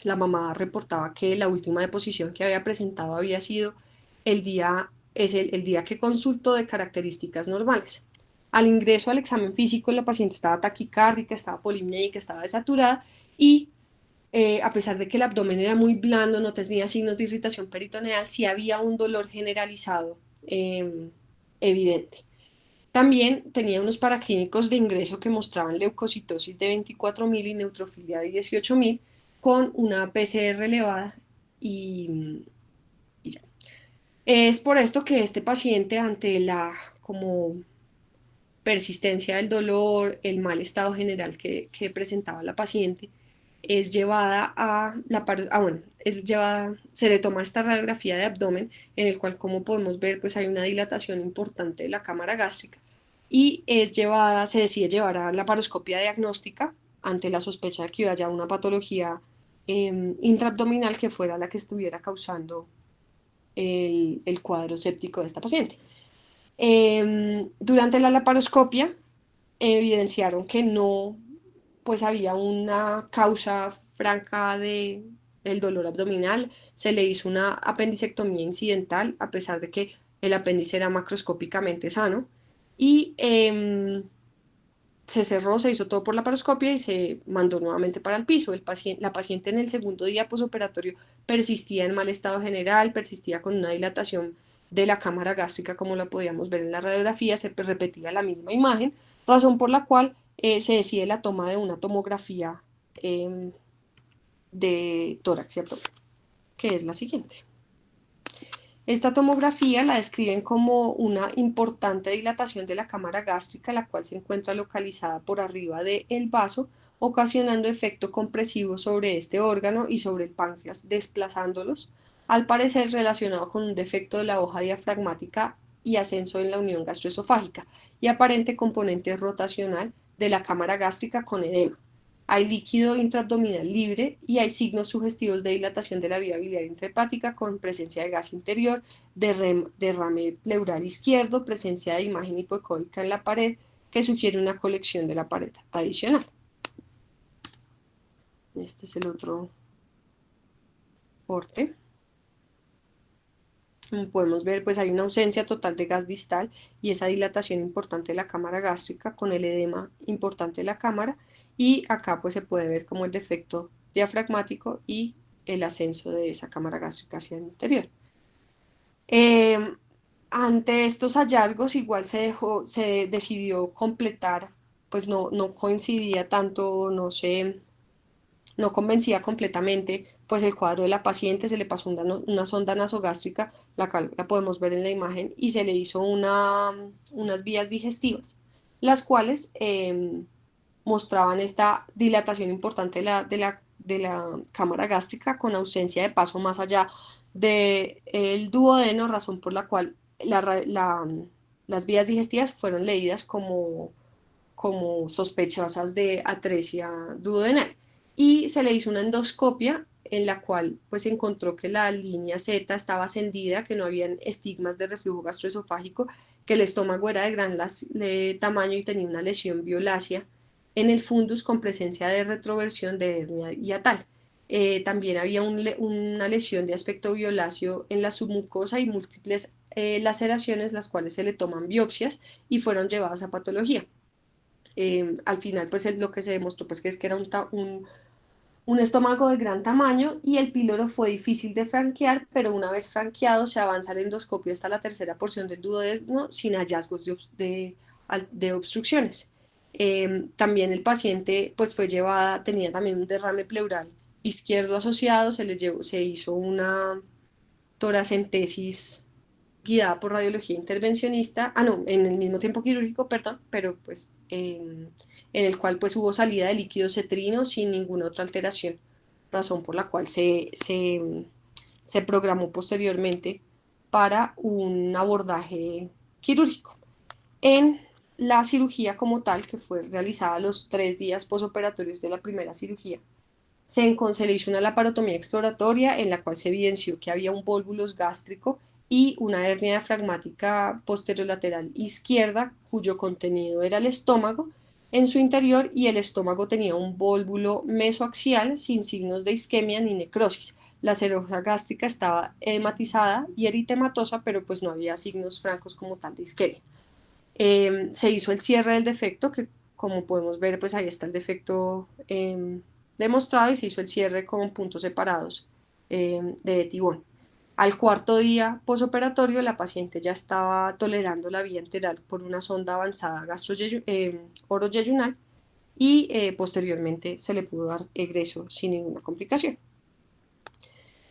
la mamá reportaba que la última deposición que había presentado había sido el día que consultó de características normales. Al ingreso al examen físico, la paciente estaba taquicárdica, estaba polimnéica, estaba desaturada y a pesar de que el abdomen era muy blando, no tenía signos de irritación peritoneal, sí había un dolor generalizado evidente. También tenía unos paraclínicos de ingreso que mostraban leucocitosis de 24.000 y neutrofilia de 18.000 con una PCR elevada y ya. Es por esto que este paciente ante la como persistencia del dolor, el mal estado general que presentaba la paciente, es llevada es llevada, se le toma esta radiografía de abdomen, en el cual, como podemos ver, pues hay una dilatación importante de la cámara gástrica, y se decide llevar a la paroscopia diagnóstica ante la sospecha de que haya una patología intraabdominal que fuera la que estuviera causando el cuadro séptico de esta paciente. Durante la laparoscopia evidenciaron que no, pues había una causa franca del dolor abdominal. Se le hizo una apendicectomía incidental a pesar de que el apéndice era macroscópicamente sano y se cerró, se hizo todo por la paroscopia y se mandó nuevamente para el piso. La paciente en el segundo día posoperatorio persistía en mal estado general, persistía con una dilatación de la cámara gástrica como la podíamos ver en la radiografía, se repetía la misma imagen, razón por la cual se decide la toma de una tomografía eh, de tórax y abdomen, que es la siguiente. Esta tomografía la describen como una importante dilatación de la cámara gástrica, la cual se encuentra localizada por arriba del vaso, ocasionando efecto compresivo sobre este órgano y sobre el páncreas, desplazándolos, al parecer relacionado con un defecto de la hoja diafragmática y ascenso en la unión gastroesofágica y aparente componente rotacional de la cámara gástrica con edema. Hay líquido intraabdominal libre y hay signos sugestivos de dilatación de la vía biliar intrahepática con presencia de gas interior, derrame pleural izquierdo, presencia de imagen hipoecóica en la pared que sugiere una colección de la pared adicional. Este es el otro porte. Como podemos ver, pues hay una ausencia total de gas distal y esa dilatación importante de la cámara gástrica con el edema importante de la cámara, y acá pues se puede ver como el defecto diafragmático y el ascenso de esa cámara gástrica hacia el interior. Eh, Ante estos hallazgos igual se decidió completar, pues no coincidía tanto, no convencía completamente pues el cuadro de la paciente. Se le pasó una sonda nasogástrica, la cual la podemos ver en la imagen, y se le hizo unas vías digestivas, las cuales mostraban esta dilatación importante de la cámara gástrica con ausencia de paso más allá del duodeno, razón por la cual las vías digestivas fueron leídas como sospechosas de atresia duodenal. Y se le hizo una endoscopia en la cual pues encontró que la línea Z estaba ascendida, que no habían estigmas de reflujo gastroesofágico, que el estómago era de gran tamaño y tenía una lesión violácea en el fundus con presencia de retroversión de hernia hiatal. También había una lesión de aspecto violáceo en la submucosa y múltiples laceraciones, las cuales se le toman biopsias y fueron llevadas a patología. Al final, pues lo que se demostró pues, que es que era un estómago de gran tamaño y el píloro fue difícil de franquear, pero una vez franqueado se avanza la endoscopio hasta la tercera porción del duodeno sin hallazgos de obstrucciones. También el paciente pues fue llevada, tenía también un derrame pleural izquierdo asociado, se hizo una toracentesis guiada por radiología intervencionista, no, en el mismo tiempo quirúrgico, perdón, pero pues en el cual pues hubo salida de líquido cetrino sin ninguna otra alteración, razón por la cual se programó posteriormente para un abordaje quirúrgico. En la cirugía como tal, que fue realizada los 3 días posoperatorios de la primera cirugía, se le hizo una laparotomía exploratoria en la cual se evidenció que había un volvulus gástrico y una hernia diafragmática posterolateral izquierda cuyo contenido era el estómago en su interior y el estómago tenía un vólvulo mesoaxial sin signos de isquemia ni necrosis. La serosa gástrica estaba edematizada y eritematosa, pero pues no había signos francos como tal de isquemia. Se hizo el cierre del defecto, que como podemos ver, pues ahí está el defecto demostrado y se hizo el cierre con puntos separados de tibón. Al cuarto día posoperatorio, la paciente ya estaba tolerando la vía enteral por una sonda avanzada oroyeyunal y posteriormente se le pudo dar egreso sin ninguna complicación.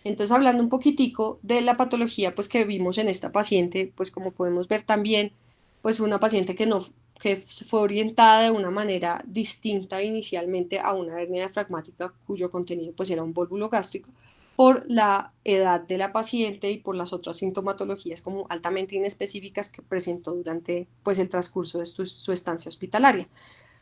Entonces, hablando un poquitico de la patología pues, que vimos en esta paciente, pues como podemos ver también, pues una paciente que fue orientada de una manera distinta inicialmente a una hernia diafragmática cuyo contenido pues era un vólvulo gástrico por la edad de la paciente y por las otras sintomatologías como altamente inespecíficas que presentó durante pues el transcurso de su estancia hospitalaria.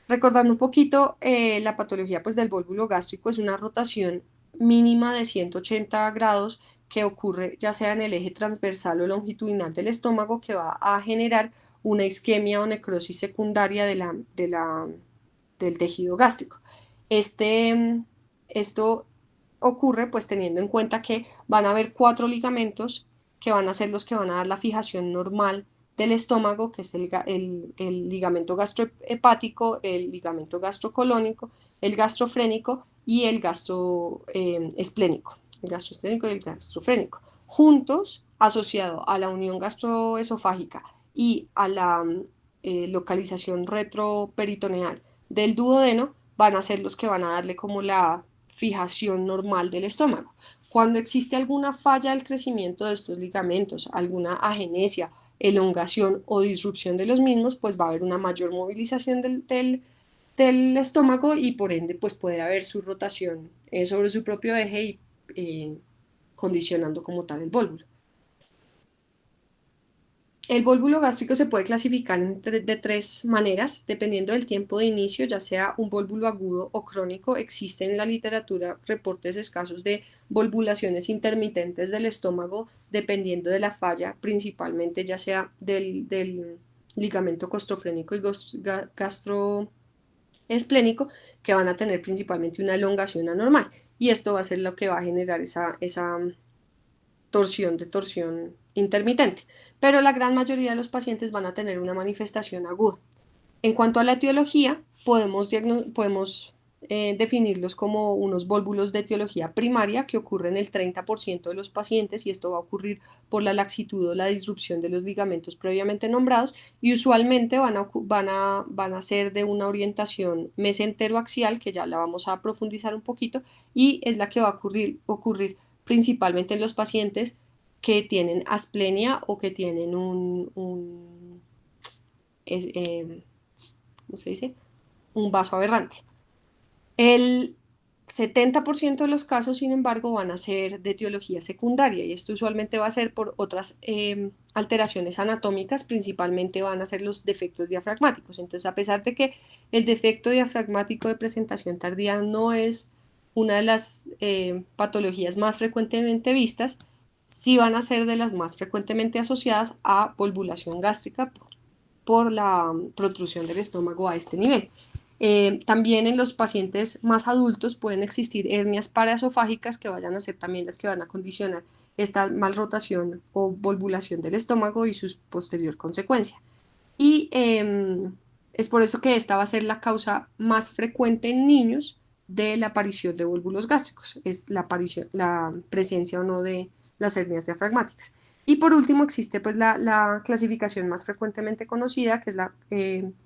Recordando un poquito, la patología pues, del vólvulo gástrico es una rotación mínima de 180 grados que ocurre ya sea en el eje transversal o longitudinal del estómago que va a generar una isquemia o necrosis secundaria del tejido gástrico. Esto ocurre pues teniendo en cuenta que van a haber 4 ligamentos que van a ser los que van a dar la fijación normal del estómago, que es el ligamento gastrohepático, el ligamento gastrocolónico, el gastrofrénico y el gastroesplénico, el gastroesplénico y el gastrofrénico, juntos, asociado a la unión gastroesofágica y a la localización retroperitoneal del duodeno, van a ser los que van a darle como la fijación normal del estómago. Cuando existe alguna falla del crecimiento de estos ligamentos, alguna agenesia, elongación o disrupción de los mismos, pues va a haber una mayor movilización del estómago y por ende pues puede haber su rotación sobre su propio eje y condicionando como tal el vólvulo. El vólvulo gástrico se puede clasificar de 3 maneras, dependiendo del tiempo de inicio, ya sea un vólvulo agudo o crónico. Existen en la literatura reportes escasos de volvulaciones intermitentes del estómago, dependiendo de la falla, principalmente ya sea del ligamento costrofrénico y gastroesplénico, que van a tener principalmente una elongación anormal. Y esto va a ser lo que va a generar esa torsión intermitente, pero la gran mayoría de los pacientes van a tener una manifestación aguda. En cuanto a la etiología, podemos definirlos como unos vólvulos de etiología primaria que ocurren en el 30% de los pacientes y esto va a ocurrir por la laxitud o la disrupción de los ligamentos previamente nombrados y usualmente van a ser de una orientación mesenteroaxial que ya la vamos a profundizar un poquito y es la que va a ocurrir principalmente en los pacientes que tienen asplenia o que tienen ¿cómo se dice? Un vaso aberrante. El 70% de los casos, sin embargo, van a ser de etiología secundaria y esto usualmente va a ser por otras alteraciones anatómicas, principalmente van a ser los defectos diafragmáticos. Entonces, a pesar de que el defecto diafragmático de presentación tardía no es una de las patologías más frecuentemente vistas, sí van a ser de las más frecuentemente asociadas a volvulación gástrica por la protrusión del estómago a este nivel. También en los pacientes más adultos pueden existir hernias paraesofágicas que vayan a ser también las que van a condicionar esta malrotación o volvulación del estómago y su posterior consecuencia. Y es por eso que esta va a ser la causa más frecuente en niños de la aparición de volvulos gástricos, es la presencia o no de las hernias diafragmáticas. Y por último existe pues la clasificación más frecuentemente conocida, que es la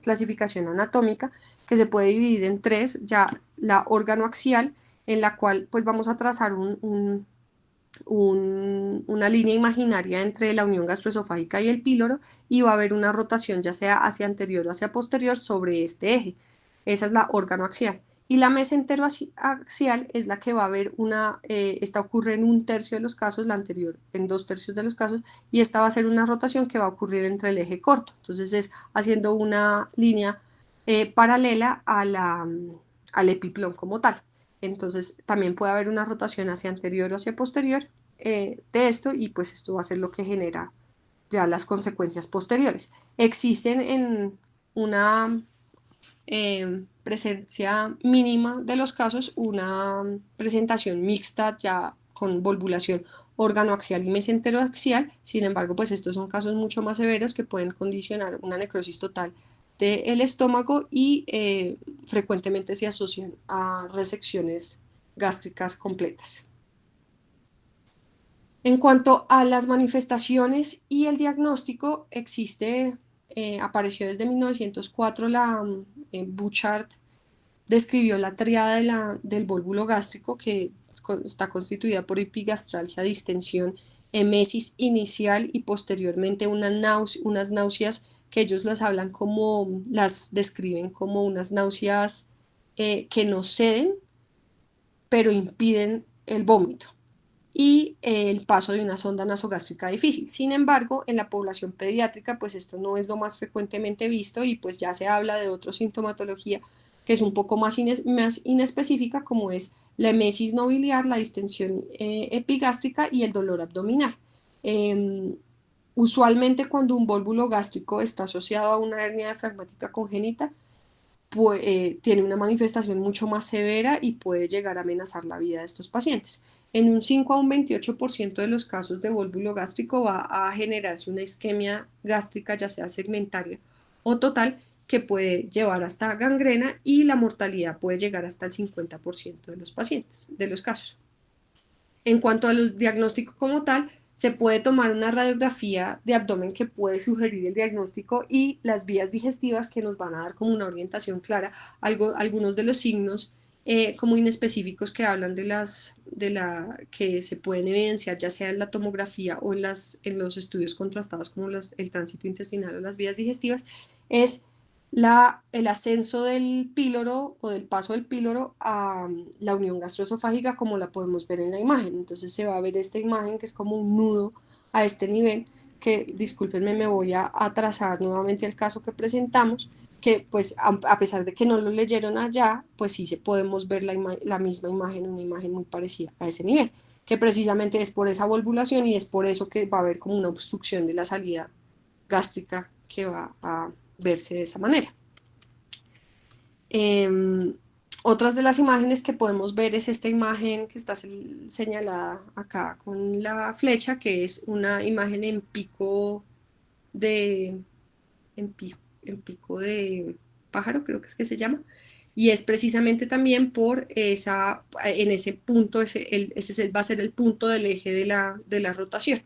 clasificación anatómica, que se puede dividir en tres, ya la órgano axial, en la cual pues vamos a trazar una línea imaginaria entre la unión gastroesofágica y el píloro y va a haber una rotación ya sea hacia anterior o hacia posterior sobre este eje. Esa es la órgano axial. Y la mesenteroaxial es la que va a haber esta ocurre en 1/3 de los casos, la anterior en 2/3 de los casos, y esta va a ser una rotación que va a ocurrir entre el eje corto. Entonces es haciendo una línea paralela al epiplón como tal. Entonces también puede haber una rotación hacia anterior o hacia posterior de esto y pues esto va a ser lo que genera ya las consecuencias posteriores. Existen en una presencia mínima de los casos una presentación mixta ya con volvulación órganoaxial y mesenteroaxial, sin embargo pues estos son casos mucho más severos que pueden condicionar una necrosis total del estómago y frecuentemente se asocian a resecciones gástricas completas. En cuanto a las manifestaciones y el diagnóstico, apareció desde 1904 Bouchard describió la tríada del vólvulo gástrico que está constituida por epigastralgia, distensión, emesis inicial y posteriormente unas náuseas que ellos las describen como unas náuseas que no ceden, pero impiden el vómito y el paso de una sonda nasogástrica difícil. Sin embargo, en la población pediátrica, pues esto no es lo más frecuentemente visto y pues ya se habla de otra sintomatología que es un poco más inespecífica, como es la emesis no biliar, la distensión epigástrica y el dolor abdominal. Eh, Usualmente cuando un vólvulo gástrico está asociado a una hernia diafragmática congénita, tiene una manifestación mucho más severa y puede llegar a amenazar la vida de estos pacientes. En un 5 a un 28% de los casos de vólvulo gástrico va a generarse una isquemia gástrica, ya sea segmentaria o total, que puede llevar hasta gangrena y la mortalidad puede llegar hasta el 50% de los pacientes, de los casos. En cuanto a los diagnósticos como tal, se puede tomar una radiografía de abdomen que puede sugerir el diagnóstico y las vías digestivas que nos van a dar como una orientación clara, algunos de los signos como inespecíficos que hablan que se pueden evidenciar ya sea en la tomografía o en los estudios contrastados como el tránsito intestinal o las vías digestivas, es el ascenso del píloro o del paso del píloro a la unión gastroesofágica como la podemos ver en la imagen. Entonces se va a ver esta imagen que es como un nudo a este nivel, que discúlpenme, me voy a trazar nuevamente el caso que presentamos, que pues a pesar de que no lo leyeron allá, pues sí se podemos ver la misma imagen, una imagen muy parecida a ese nivel, que precisamente es por esa volvulación y es por eso que va a haber como una obstrucción de la salida gástrica que va a verse de esa manera. Eh, Otras de las imágenes que podemos ver es esta imagen que está señalada acá con la flecha, que es una imagen de, en pico de pájaro, creo que es que se llama, y es precisamente también en ese punto, va a ser el punto del eje de la rotación.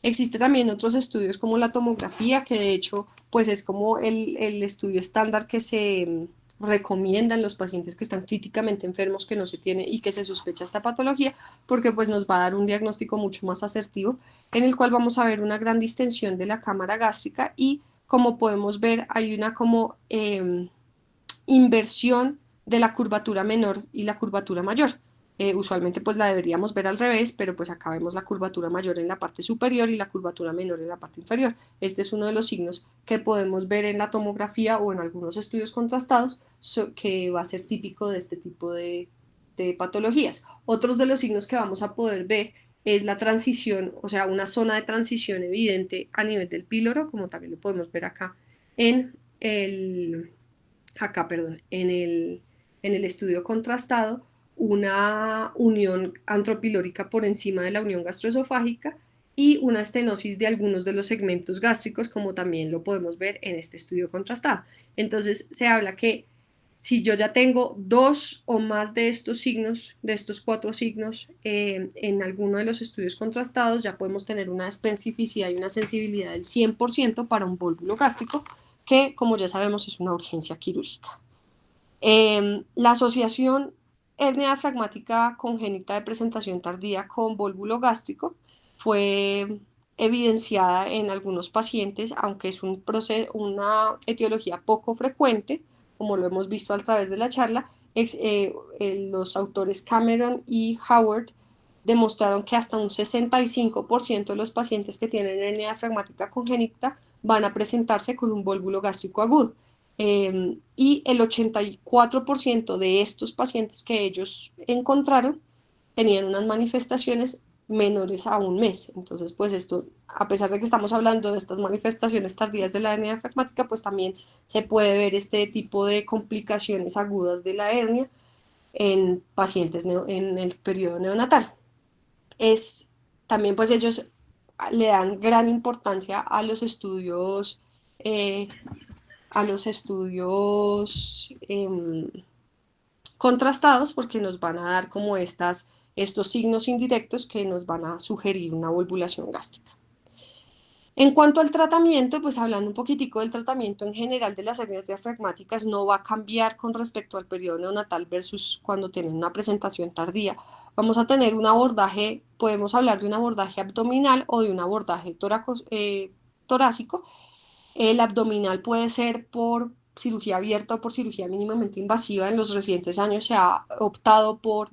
Existe también otros estudios como la tomografía, que de hecho pues es como el estudio estándar que se recomienda en los pacientes que están críticamente enfermos, que no se tiene y que se sospecha esta patología, porque pues nos va a dar un diagnóstico mucho más asertivo, en el cual vamos a ver una gran distensión de la cámara gástrica y como podemos ver hay una como inversión de la curvatura menor y la curvatura mayor. Usualmente pues la deberíamos ver al revés, pero pues acá vemos la curvatura mayor en la parte superior y la curvatura menor en la parte inferior. Este es uno de los signos que podemos ver en la tomografía o en algunos estudios contrastados que va a ser típico de este tipo de patologías. Otros de los signos que vamos a poder ver es la transición, o sea, una zona de transición evidente a nivel del píloro, como también lo podemos ver acá en el, perdón, en el estudio contrastado, una unión antropilórica por encima de la unión gastroesofágica y una estenosis de algunos de los segmentos gástricos, como también lo podemos ver en este estudio contrastado. Entonces se habla que si yo ya tengo dos o más de estos signos, de estos cuatro signos, en alguno de los estudios contrastados, ya podemos tener una especificidad y una sensibilidad del 100% para un vólvulo gástrico, que como ya sabemos es una urgencia quirúrgica. La asociación hernia diafragmática congénita de presentación tardía con vólvulo gástrico fue evidenciada en algunos pacientes, aunque es una etiología poco frecuente, como lo hemos visto a través de la charla. Los autores Cameron y Howard demostraron que hasta un 65% de los pacientes que tienen hernia diafragmática congénita van a presentarse con un vólvulo gástrico agudo. Y el 84% de estos pacientes que ellos encontraron tenían unas manifestaciones menores a un mes. Entonces, pues esto, a pesar de que estamos hablando de estas manifestaciones tardías de la hernia diafragmática, pues también se puede ver este tipo de complicaciones agudas de la hernia en pacientes en el periodo neonatal. Es, también pues ellos le dan gran importancia eh, a los estudios contrastados porque nos van a dar como estos signos indirectos que nos van a sugerir una volvulación gástrica. En cuanto al tratamiento, pues hablando un poquitico del tratamiento en general de las hernias diafragmáticas, no va a cambiar con respecto al periodo neonatal versus cuando tienen una presentación tardía. Vamos a tener un abordaje, podemos hablar de un abordaje abdominal o de un abordaje torácico. El abdominal puede ser por cirugía abierta o por cirugía mínimamente invasiva. En los recientes años se ha optado por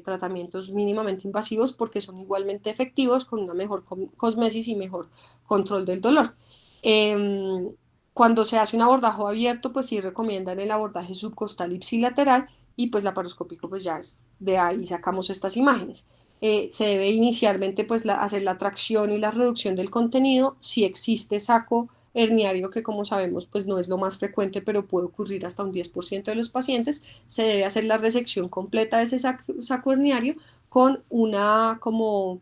tratamientos mínimamente invasivos porque son igualmente efectivos con una mejor cosmesis y mejor control del dolor. Eh, Cuando se hace un abordaje abierto, pues sí recomiendan el abordaje subcostal ipsilateral y pues laparoscópico, pues ya es de ahí sacamos estas imágenes. Se debe inicialmente pues hacer la tracción y la reducción del contenido. Si existe saco herniario, que como sabemos pues no es lo más frecuente, pero puede ocurrir hasta un 10% de los pacientes, se debe hacer la resección completa de ese saco herniario con como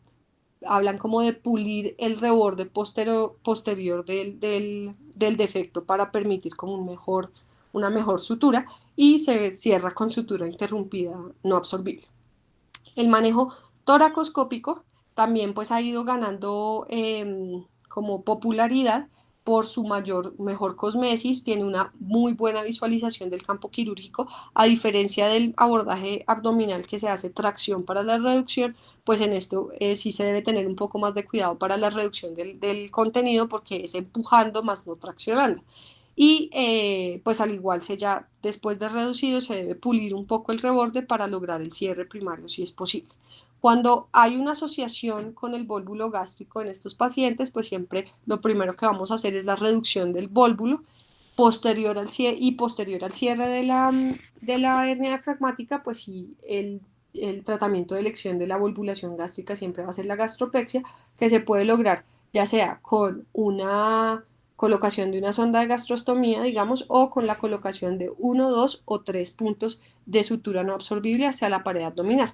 hablan como de pulir el reborde posterior del defecto para permitir como una mejor sutura y se cierra con sutura interrumpida no absorbible. El manejo toracoscópico también pues ha ido ganando como popularidad por su mejor cosmesis, tiene una muy buena visualización del campo quirúrgico, a diferencia del abordaje abdominal que se hace tracción para la reducción, pues en esto sí se debe tener un poco más de cuidado para la reducción del contenido porque es empujando más no traccionando. Y pues al igual ya después de reducido se debe pulir un poco el reborde para lograr el cierre primario si es posible. Cuando hay una asociación con el vólvulo gástrico en estos pacientes, pues siempre lo primero que vamos a hacer es la reducción del vólvulo posterior al cierre y posterior al cierre de la hernia diafragmática, pues sí, el tratamiento de elección de la volvulación gástrica siempre va a ser la gastropexia, que se puede lograr ya sea con una colocación de una sonda de gastrostomía, digamos, o con la colocación de uno, dos o tres puntos de sutura no absorbible hacia la pared abdominal.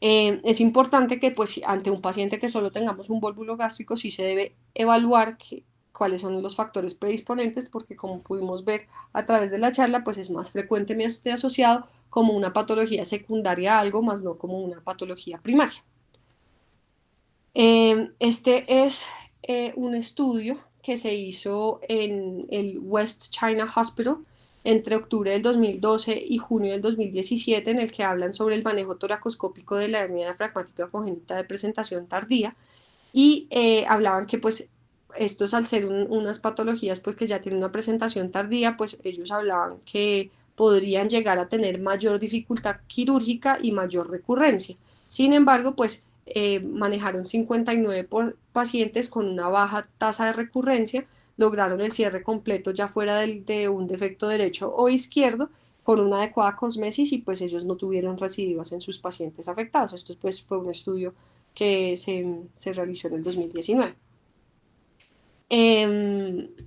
Es importante que pues ante un paciente que solo tengamos un vólvulo gástrico sí se debe evaluar cuáles son los factores predisponentes porque como pudimos ver a través de la charla pues es más frecuentemente asociado como una patología secundaria a algo más no como una patología primaria. Este es un estudio que se hizo en el West China Hospital entre octubre del 2012 y junio del 2017, en el que hablan sobre el manejo toracoscópico de la hernia diafragmática congénita de presentación tardía y hablaban que pues estos al ser unas patologías pues que ya tienen una presentación tardía, pues ellos hablaban que podrían llegar a tener mayor dificultad quirúrgica y mayor recurrencia. Sin embargo, pues manejaron 59 pacientes con una baja tasa de recurrencia, lograron el cierre completo ya fuera de un defecto derecho o izquierdo, con una adecuada cosmesis y pues ellos no tuvieron recidivas en sus pacientes afectados. Esto pues fue un estudio que se realizó en el 2019.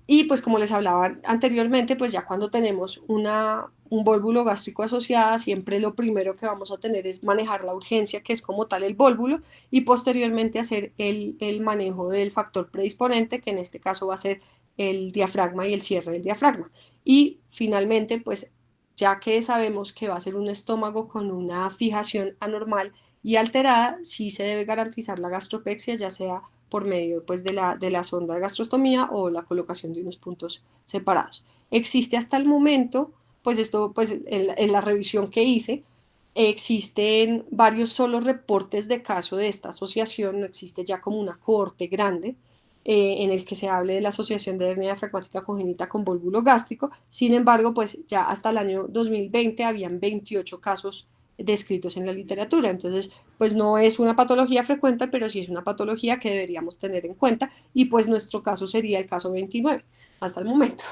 Y pues como les hablaba anteriormente, pues ya cuando tenemos un vólvulo gástrico asociada, siempre lo primero que vamos a tener es manejar la urgencia, que es como tal el vólvulo, y posteriormente hacer el manejo del factor predisponente, que en este caso va a ser el diafragma y el cierre del diafragma. Y finalmente, pues ya que sabemos que va a ser un estómago con una fijación anormal y alterada, sí se debe garantizar la gastropexia, ya sea por medio pues, de la sonda de gastrostomía o la colocación de unos puntos separados. Existe hasta el momento, pues esto pues en la revisión que hice, existen varios solo reportes de caso de esta asociación, no existe ya como una cohorte grande en el que se hable de la asociación de hernia diafragmática congénita con vólvulo gástrico. Sin embargo, pues ya hasta el año 2020 habían 28 casos descritos en la literatura. Entonces, pues no es una patología frecuente, pero sí es una patología que deberíamos tener en cuenta y pues nuestro caso sería el caso 29 hasta el momento.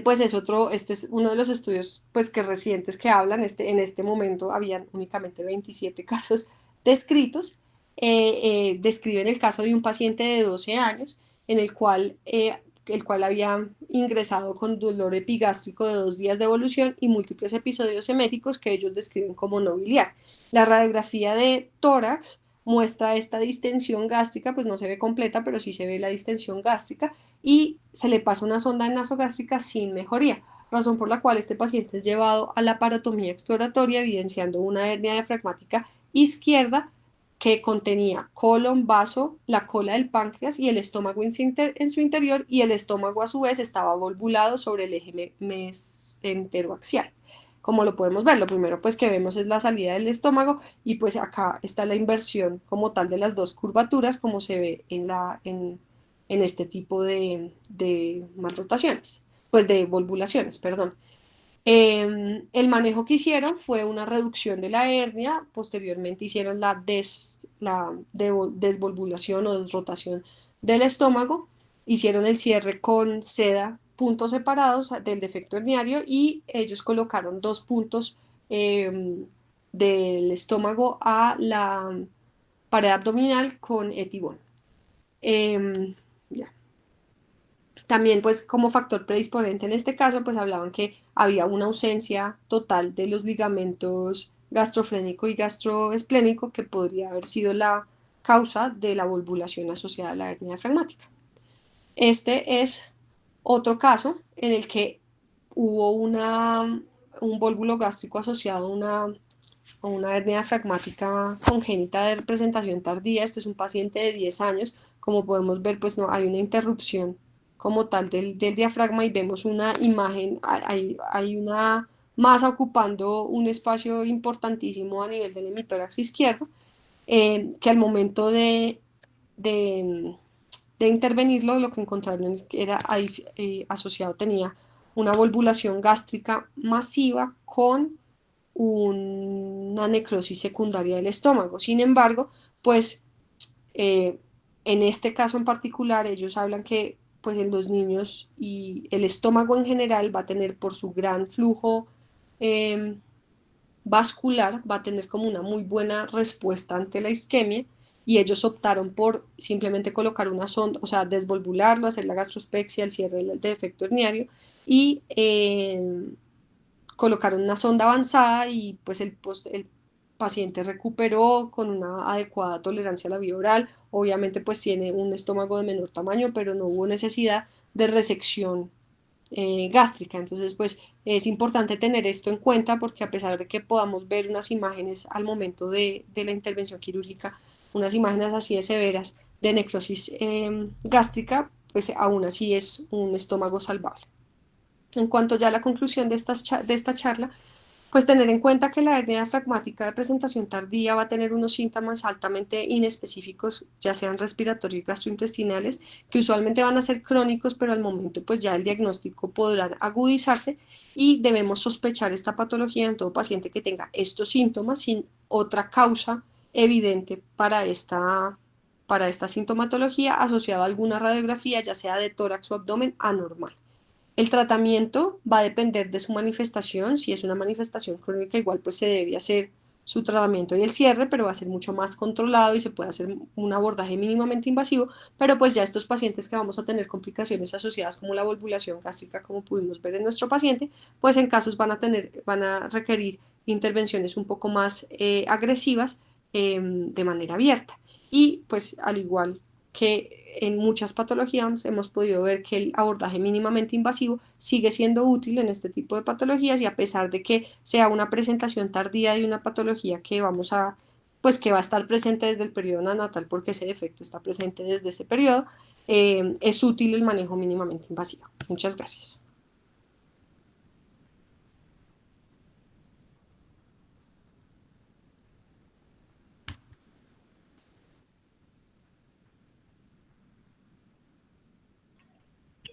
Pues este es uno de los estudios pues que recientes que hablan, en este momento habían únicamente 27 casos descritos, describen el caso de un paciente de 12 años en el cual había ingresado con dolor epigástrico de 2 días de evolución y múltiples episodios eméticos que ellos describen como no biliar. La radiografía de tórax muestra esta distensión gástrica, pues no se ve completa, pero sí se ve la distensión gástrica y se le pasa una sonda nasogástrica sin mejoría, razón por la cual este paciente es llevado a la parotomía exploratoria evidenciando una hernia diafragmática izquierda que contenía colon, vaso, la cola del páncreas y el estómago en su interior, y el estómago a su vez estaba volvulado sobre el eje mesenteroaxial. Como lo podemos ver, lo primero pues que vemos es la salida del estómago y pues acá está la inversión como tal de las dos curvaturas como se ve en este tipo de malrotaciones, pues de volvulaciones, perdón. El manejo que hicieron fue una reducción de la hernia, posteriormente hicieron la desvolvulación o desrotación del estómago, hicieron el cierre con seda, puntos separados del defecto herniario y ellos colocaron 2 puntos del estómago a la pared abdominal con etibón. Ya. También, pues, como factor predisponente en este caso, pues hablaban que había una ausencia total de los ligamentos gastrofrénico y gastroesplénico que podría haber sido la causa de la volvulación asociada a la hernia diafragmática. Este es otro caso en el que hubo un vólvulo gástrico asociado a una hernia diafragmática congénita de presentación tardía. Este es un paciente de 10 años. Como podemos ver, pues no hay una interrupción como tal del diafragma y vemos una imagen, hay una masa ocupando un espacio importantísimo a nivel del hemitórax izquierdo, que al momento de, de intervenirlo, lo que encontraron es que era asociado, tenía una volvulación gástrica masiva con una necrosis secundaria del estómago. Sin embargo, pues eh, en este caso en particular, ellos hablan que pues en los niños y el estómago en general va a tener por su gran flujo eh, vascular, va a tener como una muy buena respuesta ante la isquemia y ellos optaron por simplemente colocar una sonda, o sea, desvolvularlo, hacer la gastrospexia, el cierre del defecto herniario y colocaron una sonda avanzada y pues el paciente recuperó con una adecuada tolerancia a la vía oral. Obviamente pues tiene un estómago de menor tamaño, pero no hubo necesidad de resección gástrica. Entonces pues es importante tener esto en cuenta porque a pesar de que podamos ver unas imágenes al momento de la intervención quirúrgica, unas imágenes así de severas de necrosis gástrica, pues aún así es un estómago salvable. En cuanto ya a la conclusión de esta charla, Pues tener en cuenta que la hernia diafragmática de presentación tardía va a tener unos síntomas altamente inespecíficos, ya sean respiratorios y gastrointestinales, que usualmente van a ser crónicos, pero al momento pues ya el diagnóstico podrá agudizarse y debemos sospechar esta patología en todo paciente que tenga estos síntomas sin otra causa evidente para esta sintomatología asociada a alguna radiografía, ya sea de tórax o abdomen anormal. El tratamiento va a depender de su manifestación. Si es una manifestación crónica, igual pues se debe hacer su tratamiento y el cierre, pero va a ser mucho más controlado y se puede hacer un abordaje mínimamente invasivo, pero pues ya estos pacientes que vamos a tener complicaciones asociadas como la volvulación gástrica, como pudimos ver en nuestro paciente, pues en casos van a requerir intervenciones un poco más agresivas de manera abierta. Y pues al igual que en muchas patologías hemos podido ver que el abordaje mínimamente invasivo sigue siendo útil en este tipo de patologías y a pesar de que sea una presentación tardía de una patología que pues que va a estar presente desde el periodo neonatal porque ese defecto está presente desde ese periodo, es útil el manejo mínimamente invasivo. Muchas gracias.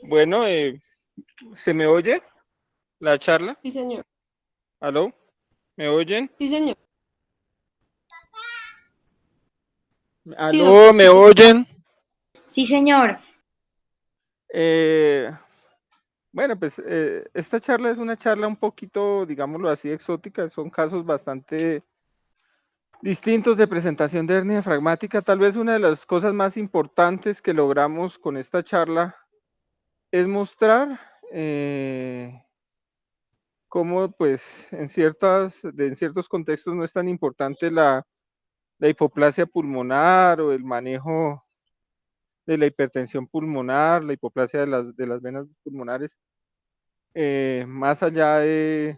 Bueno, ¿se me oye la charla? Sí, señor. ¿Aló? ¿Me oyen? Sí, señor. Sí, ¿Aló? doctor, ¿Me sí le escucho. oyen? Sí, señor. Eh, bueno, pues esta charla es una charla un poquito, digámoslo así, exótica. Son casos bastante distintos de presentación de hernia diafragmática. Tal vez una de las cosas más importantes que logramos con esta charla es mostrar cómo, pues, en ciertos contextos no es tan importante la hipoplasia pulmonar o el manejo de la hipertensión pulmonar, la hipoplasia de las venas pulmonares, más allá de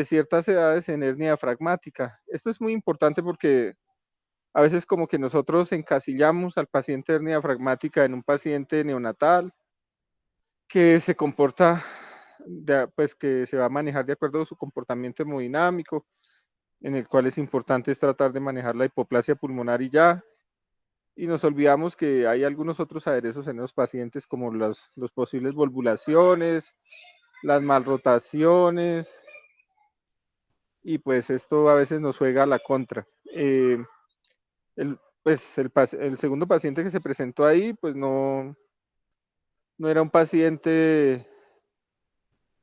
ciertas edades en hernia diafragmática. Esto es muy importante porque a veces como que nosotros encasillamos al paciente de hernia diafragmática en un paciente neonatal que se comporta, pues que se va a manejar de acuerdo a su comportamiento hemodinámico, en el cual es importante es tratar de manejar la hipoplasia pulmonar y ya. Y nos olvidamos que hay algunos otros aderezos en los pacientes como los posibles volvulaciones, las malrotaciones, y pues esto a veces nos juega a la contra. El segundo paciente que se presentó ahí, pues no era un paciente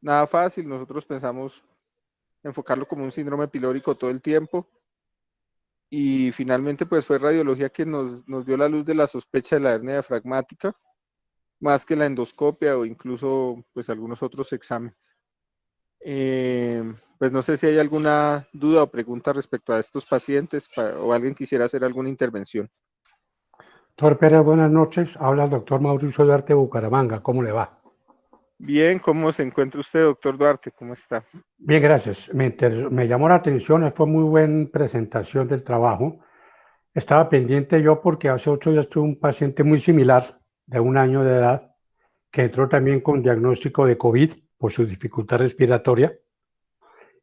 nada fácil. Nosotros pensamos enfocarlo como un síndrome pilórico todo el tiempo. Y finalmente, pues fue radiología que nos dio la luz de la sospecha de la hernia diafragmática, más que la endoscopia o incluso pues algunos otros exámenes. Pues no sé si hay alguna duda o pregunta respecto a estos pacientes o alguien quisiera hacer alguna intervención. Doctor Pérez, buenas noches. Habla el doctor Mauricio Duarte de Bucaramanga. ¿Cómo le va? Bien, ¿cómo se encuentra usted, doctor Duarte? ¿Cómo está? Bien, gracias. Me llamó la atención, fue muy buena presentación del trabajo. Estaba pendiente yo porque hace 8 días tuve un paciente muy similar, de 1 año de edad, que entró también con diagnóstico de COVID por su dificultad respiratoria.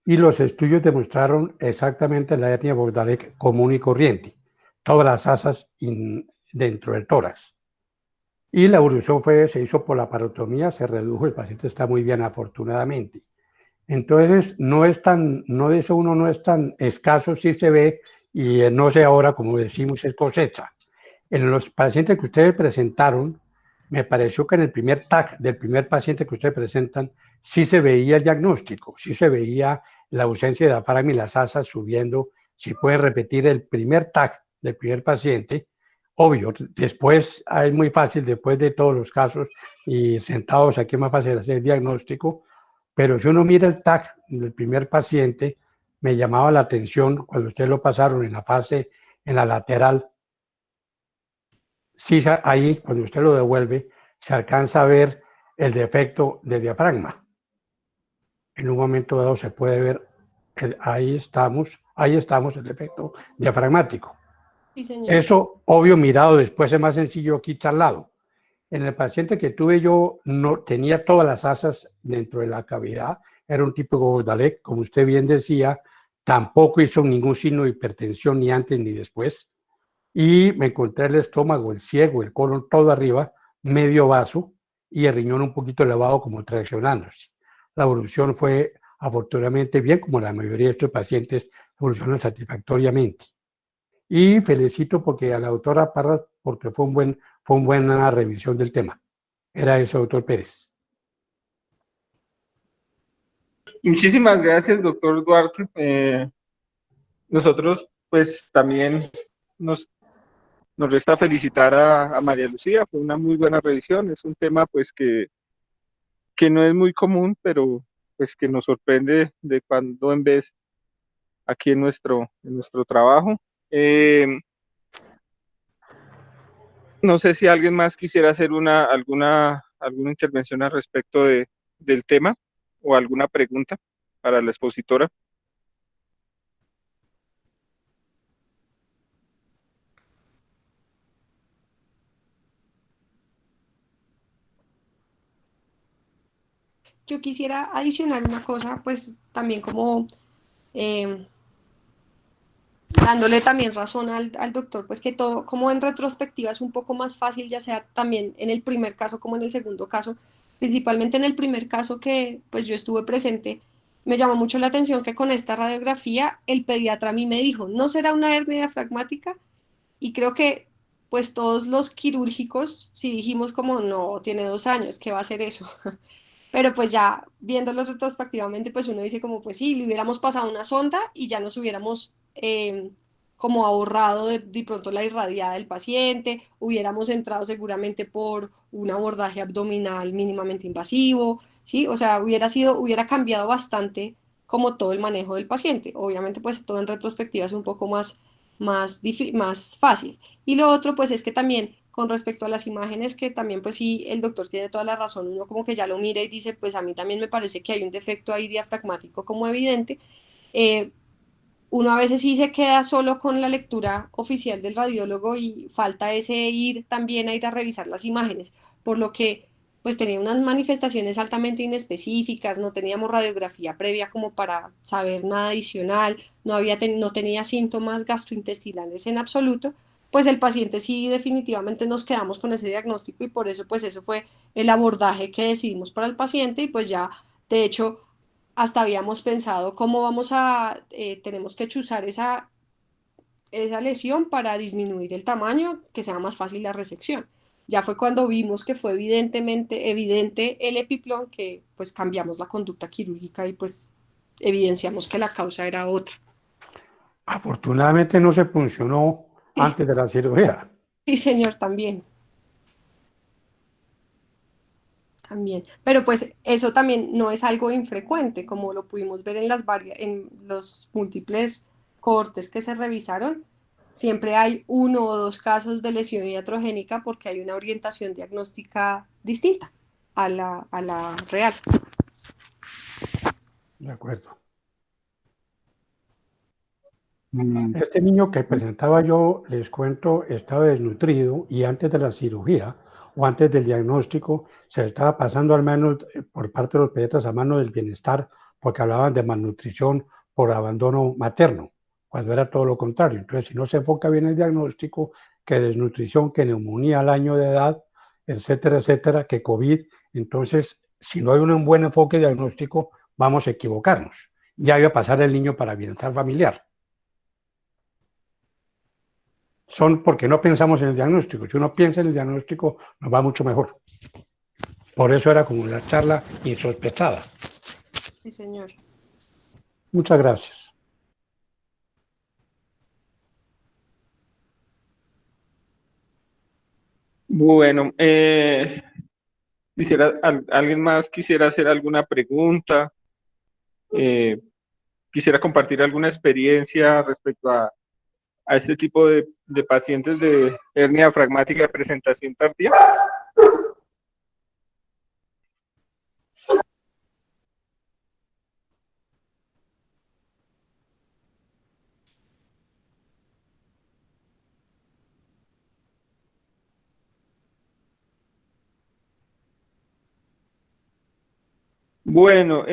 Y los estudios demostraron exactamente la hernia Bordalec común y corriente, todas las asas dentro del tórax. Y la evolución se hizo por la parotomía, se redujo, el paciente está muy bien afortunadamente. Entonces, no dice uno, no es tan escaso, sí se ve, y no sé ahora, como decimos, es cosecha. En los pacientes que ustedes presentaron, me pareció que en el primer TAC del primer paciente que ustedes presentan, sí se veía el diagnóstico, sí se veía la ausencia de diafragma y las asas subiendo. Si puede repetir el primer TAC del primer paciente, obvio, después es muy fácil, después de todos los casos y sentados aquí es más fácil hacer el diagnóstico, pero si uno mira el TAC del primer paciente, me llamaba la atención cuando ustedes lo pasaron en la fase, en la lateral, sí, ahí cuando usted lo devuelve, se alcanza a ver el defecto de diafragma. En un momento dado se puede ver, ahí estamos, el defecto diafragmático. Sí, señor. Eso, obvio, mirado después es más sencillo aquí charlado. En el paciente que tuve yo no tenía todas las asas dentro de la cavidad, era un tipo Gordalec, como usted bien decía, tampoco hizo ningún signo de hipertensión ni antes ni después, y me encontré el estómago, el ciego, el colon todo arriba, medio vaso, y el riñón un poquito elevado como traccionándose. La evolución fue afortunadamente bien, como la mayoría de estos pacientes evolucionan satisfactoriamente. Y felicito porque a la doctora Parra, porque fue una buena revisión del tema. Era eso, doctor Pérez. Muchísimas gracias, doctor Duarte. Nosotros, pues, también nos, nos resta felicitar a María Lucía. Fue una muy buena revisión. Es un tema, pues, que no es muy común, pero pues que nos sorprende de cuando en vez aquí en nuestro trabajo. Eh, no sé si alguien más quisiera hacer alguna intervención al respecto del tema o alguna pregunta para la expositora. Yo quisiera adicionar una cosa, pues también como eh, dándole también razón al doctor, pues que todo como en retrospectiva es un poco más fácil, ya sea también en el primer caso como en el segundo caso, principalmente en el primer caso que pues yo estuve presente, me llamó mucho la atención que con esta radiografía el pediatra a mí me dijo, ¿no será una hernia diafragmática? Y creo que pues todos los quirúrgicos, si dijimos como no, tiene 2 años, ¿qué va a hacer eso? Pero pues ya viéndolo retrospectivamente, pues uno dice como, pues sí, le hubiéramos pasado una sonda y ya nos hubiéramos como ahorrado de pronto la irradiada del paciente, hubiéramos entrado seguramente por un abordaje abdominal mínimamente invasivo, ¿sí? O sea, hubiera cambiado bastante como todo el manejo del paciente. Obviamente, pues todo en retrospectiva es un poco más fácil. Y lo otro, pues es que también con respecto a las imágenes, que también, pues sí, el doctor tiene toda la razón, uno como que ya lo mira y dice, pues a mí también me parece que hay un defecto ahí diafragmático como evidente. Eh, Uno a veces sí se queda solo con la lectura oficial del radiólogo y falta ese ir también a ir a revisar las imágenes, por lo que pues tenía unas manifestaciones altamente inespecíficas, no teníamos radiografía previa como para saber nada adicional, no tenía síntomas gastrointestinales en absoluto, pues el paciente sí definitivamente nos quedamos con ese diagnóstico y por eso pues eso fue el abordaje que decidimos para el paciente y pues ya de hecho hasta habíamos pensado cómo tenemos que chuzar esa lesión para disminuir el tamaño, que sea más fácil la resección. Ya fue cuando vimos que fue evidentemente evidente el epiplón que pues cambiamos la conducta quirúrgica y pues evidenciamos que la causa era otra. Afortunadamente no se funcionó Sí, antes de la cirugía. sí, señor, también, también. Pero pues eso también no es algo infrecuente, como lo pudimos ver en los múltiples cortes que se revisaron. Siempre hay 1 o 2 casos de lesión iatrogénica porque hay una orientación diagnóstica distinta a la real. De acuerdo. Mm, Este niño que presentaba yo, les cuento, estaba desnutrido y antes de la cirugía o antes del diagnóstico se le estaba pasando al menos por parte de los pediatras a mano del bienestar porque hablaban de malnutrición por abandono materno, cuando era todo lo contrario. Entonces, si no se enfoca bien el diagnóstico, que desnutrición, que neumonía al año de edad, etcétera, que COVID, entonces, si no hay un buen enfoque diagnóstico, vamos a equivocarnos. Ya iba a pasar el niño para bienestar familiar. Son porque no pensamos en el diagnóstico. Si uno piensa en el diagnóstico, nos va mucho mejor. Por eso era como una charla insospechada. Sí, señor. Muchas gracias. bueno, alguien más quisiera hacer alguna pregunta, eh, quisiera compartir alguna experiencia respecto a este tipo de pacientes de hernia diafragmática de presentación tardía. Bueno,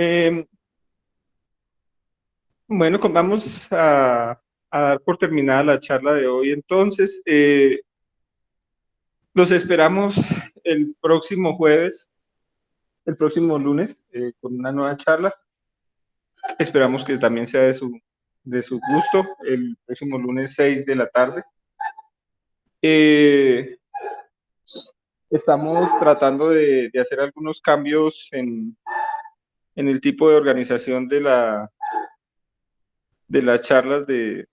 Bueno, vamos a dar por terminada la charla de hoy. Entonces, los esperamos el próximo jueves, el próximo lunes, con una nueva charla. Esperamos que también sea de su gusto, el próximo lunes 6 de la tarde. Estamos tratando de hacer algunos cambios en el tipo de organización de las charlas de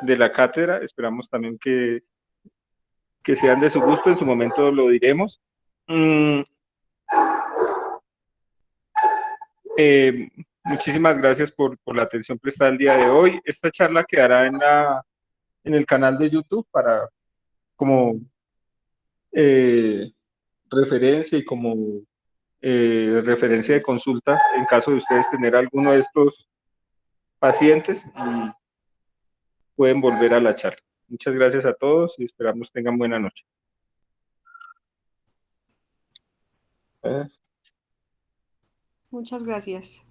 la cátedra. Esperamos también que sean de su gusto, en su momento lo diremos. Eh, Muchísimas gracias por la atención prestada el día de hoy. Esta charla quedará en el canal de YouTube para como eh, referencia y como referencia de consulta en caso de ustedes tener alguno de estos pacientes y pueden volver a la charla. Muchas gracias a todos y esperamos tengan buena noche. Muchas gracias.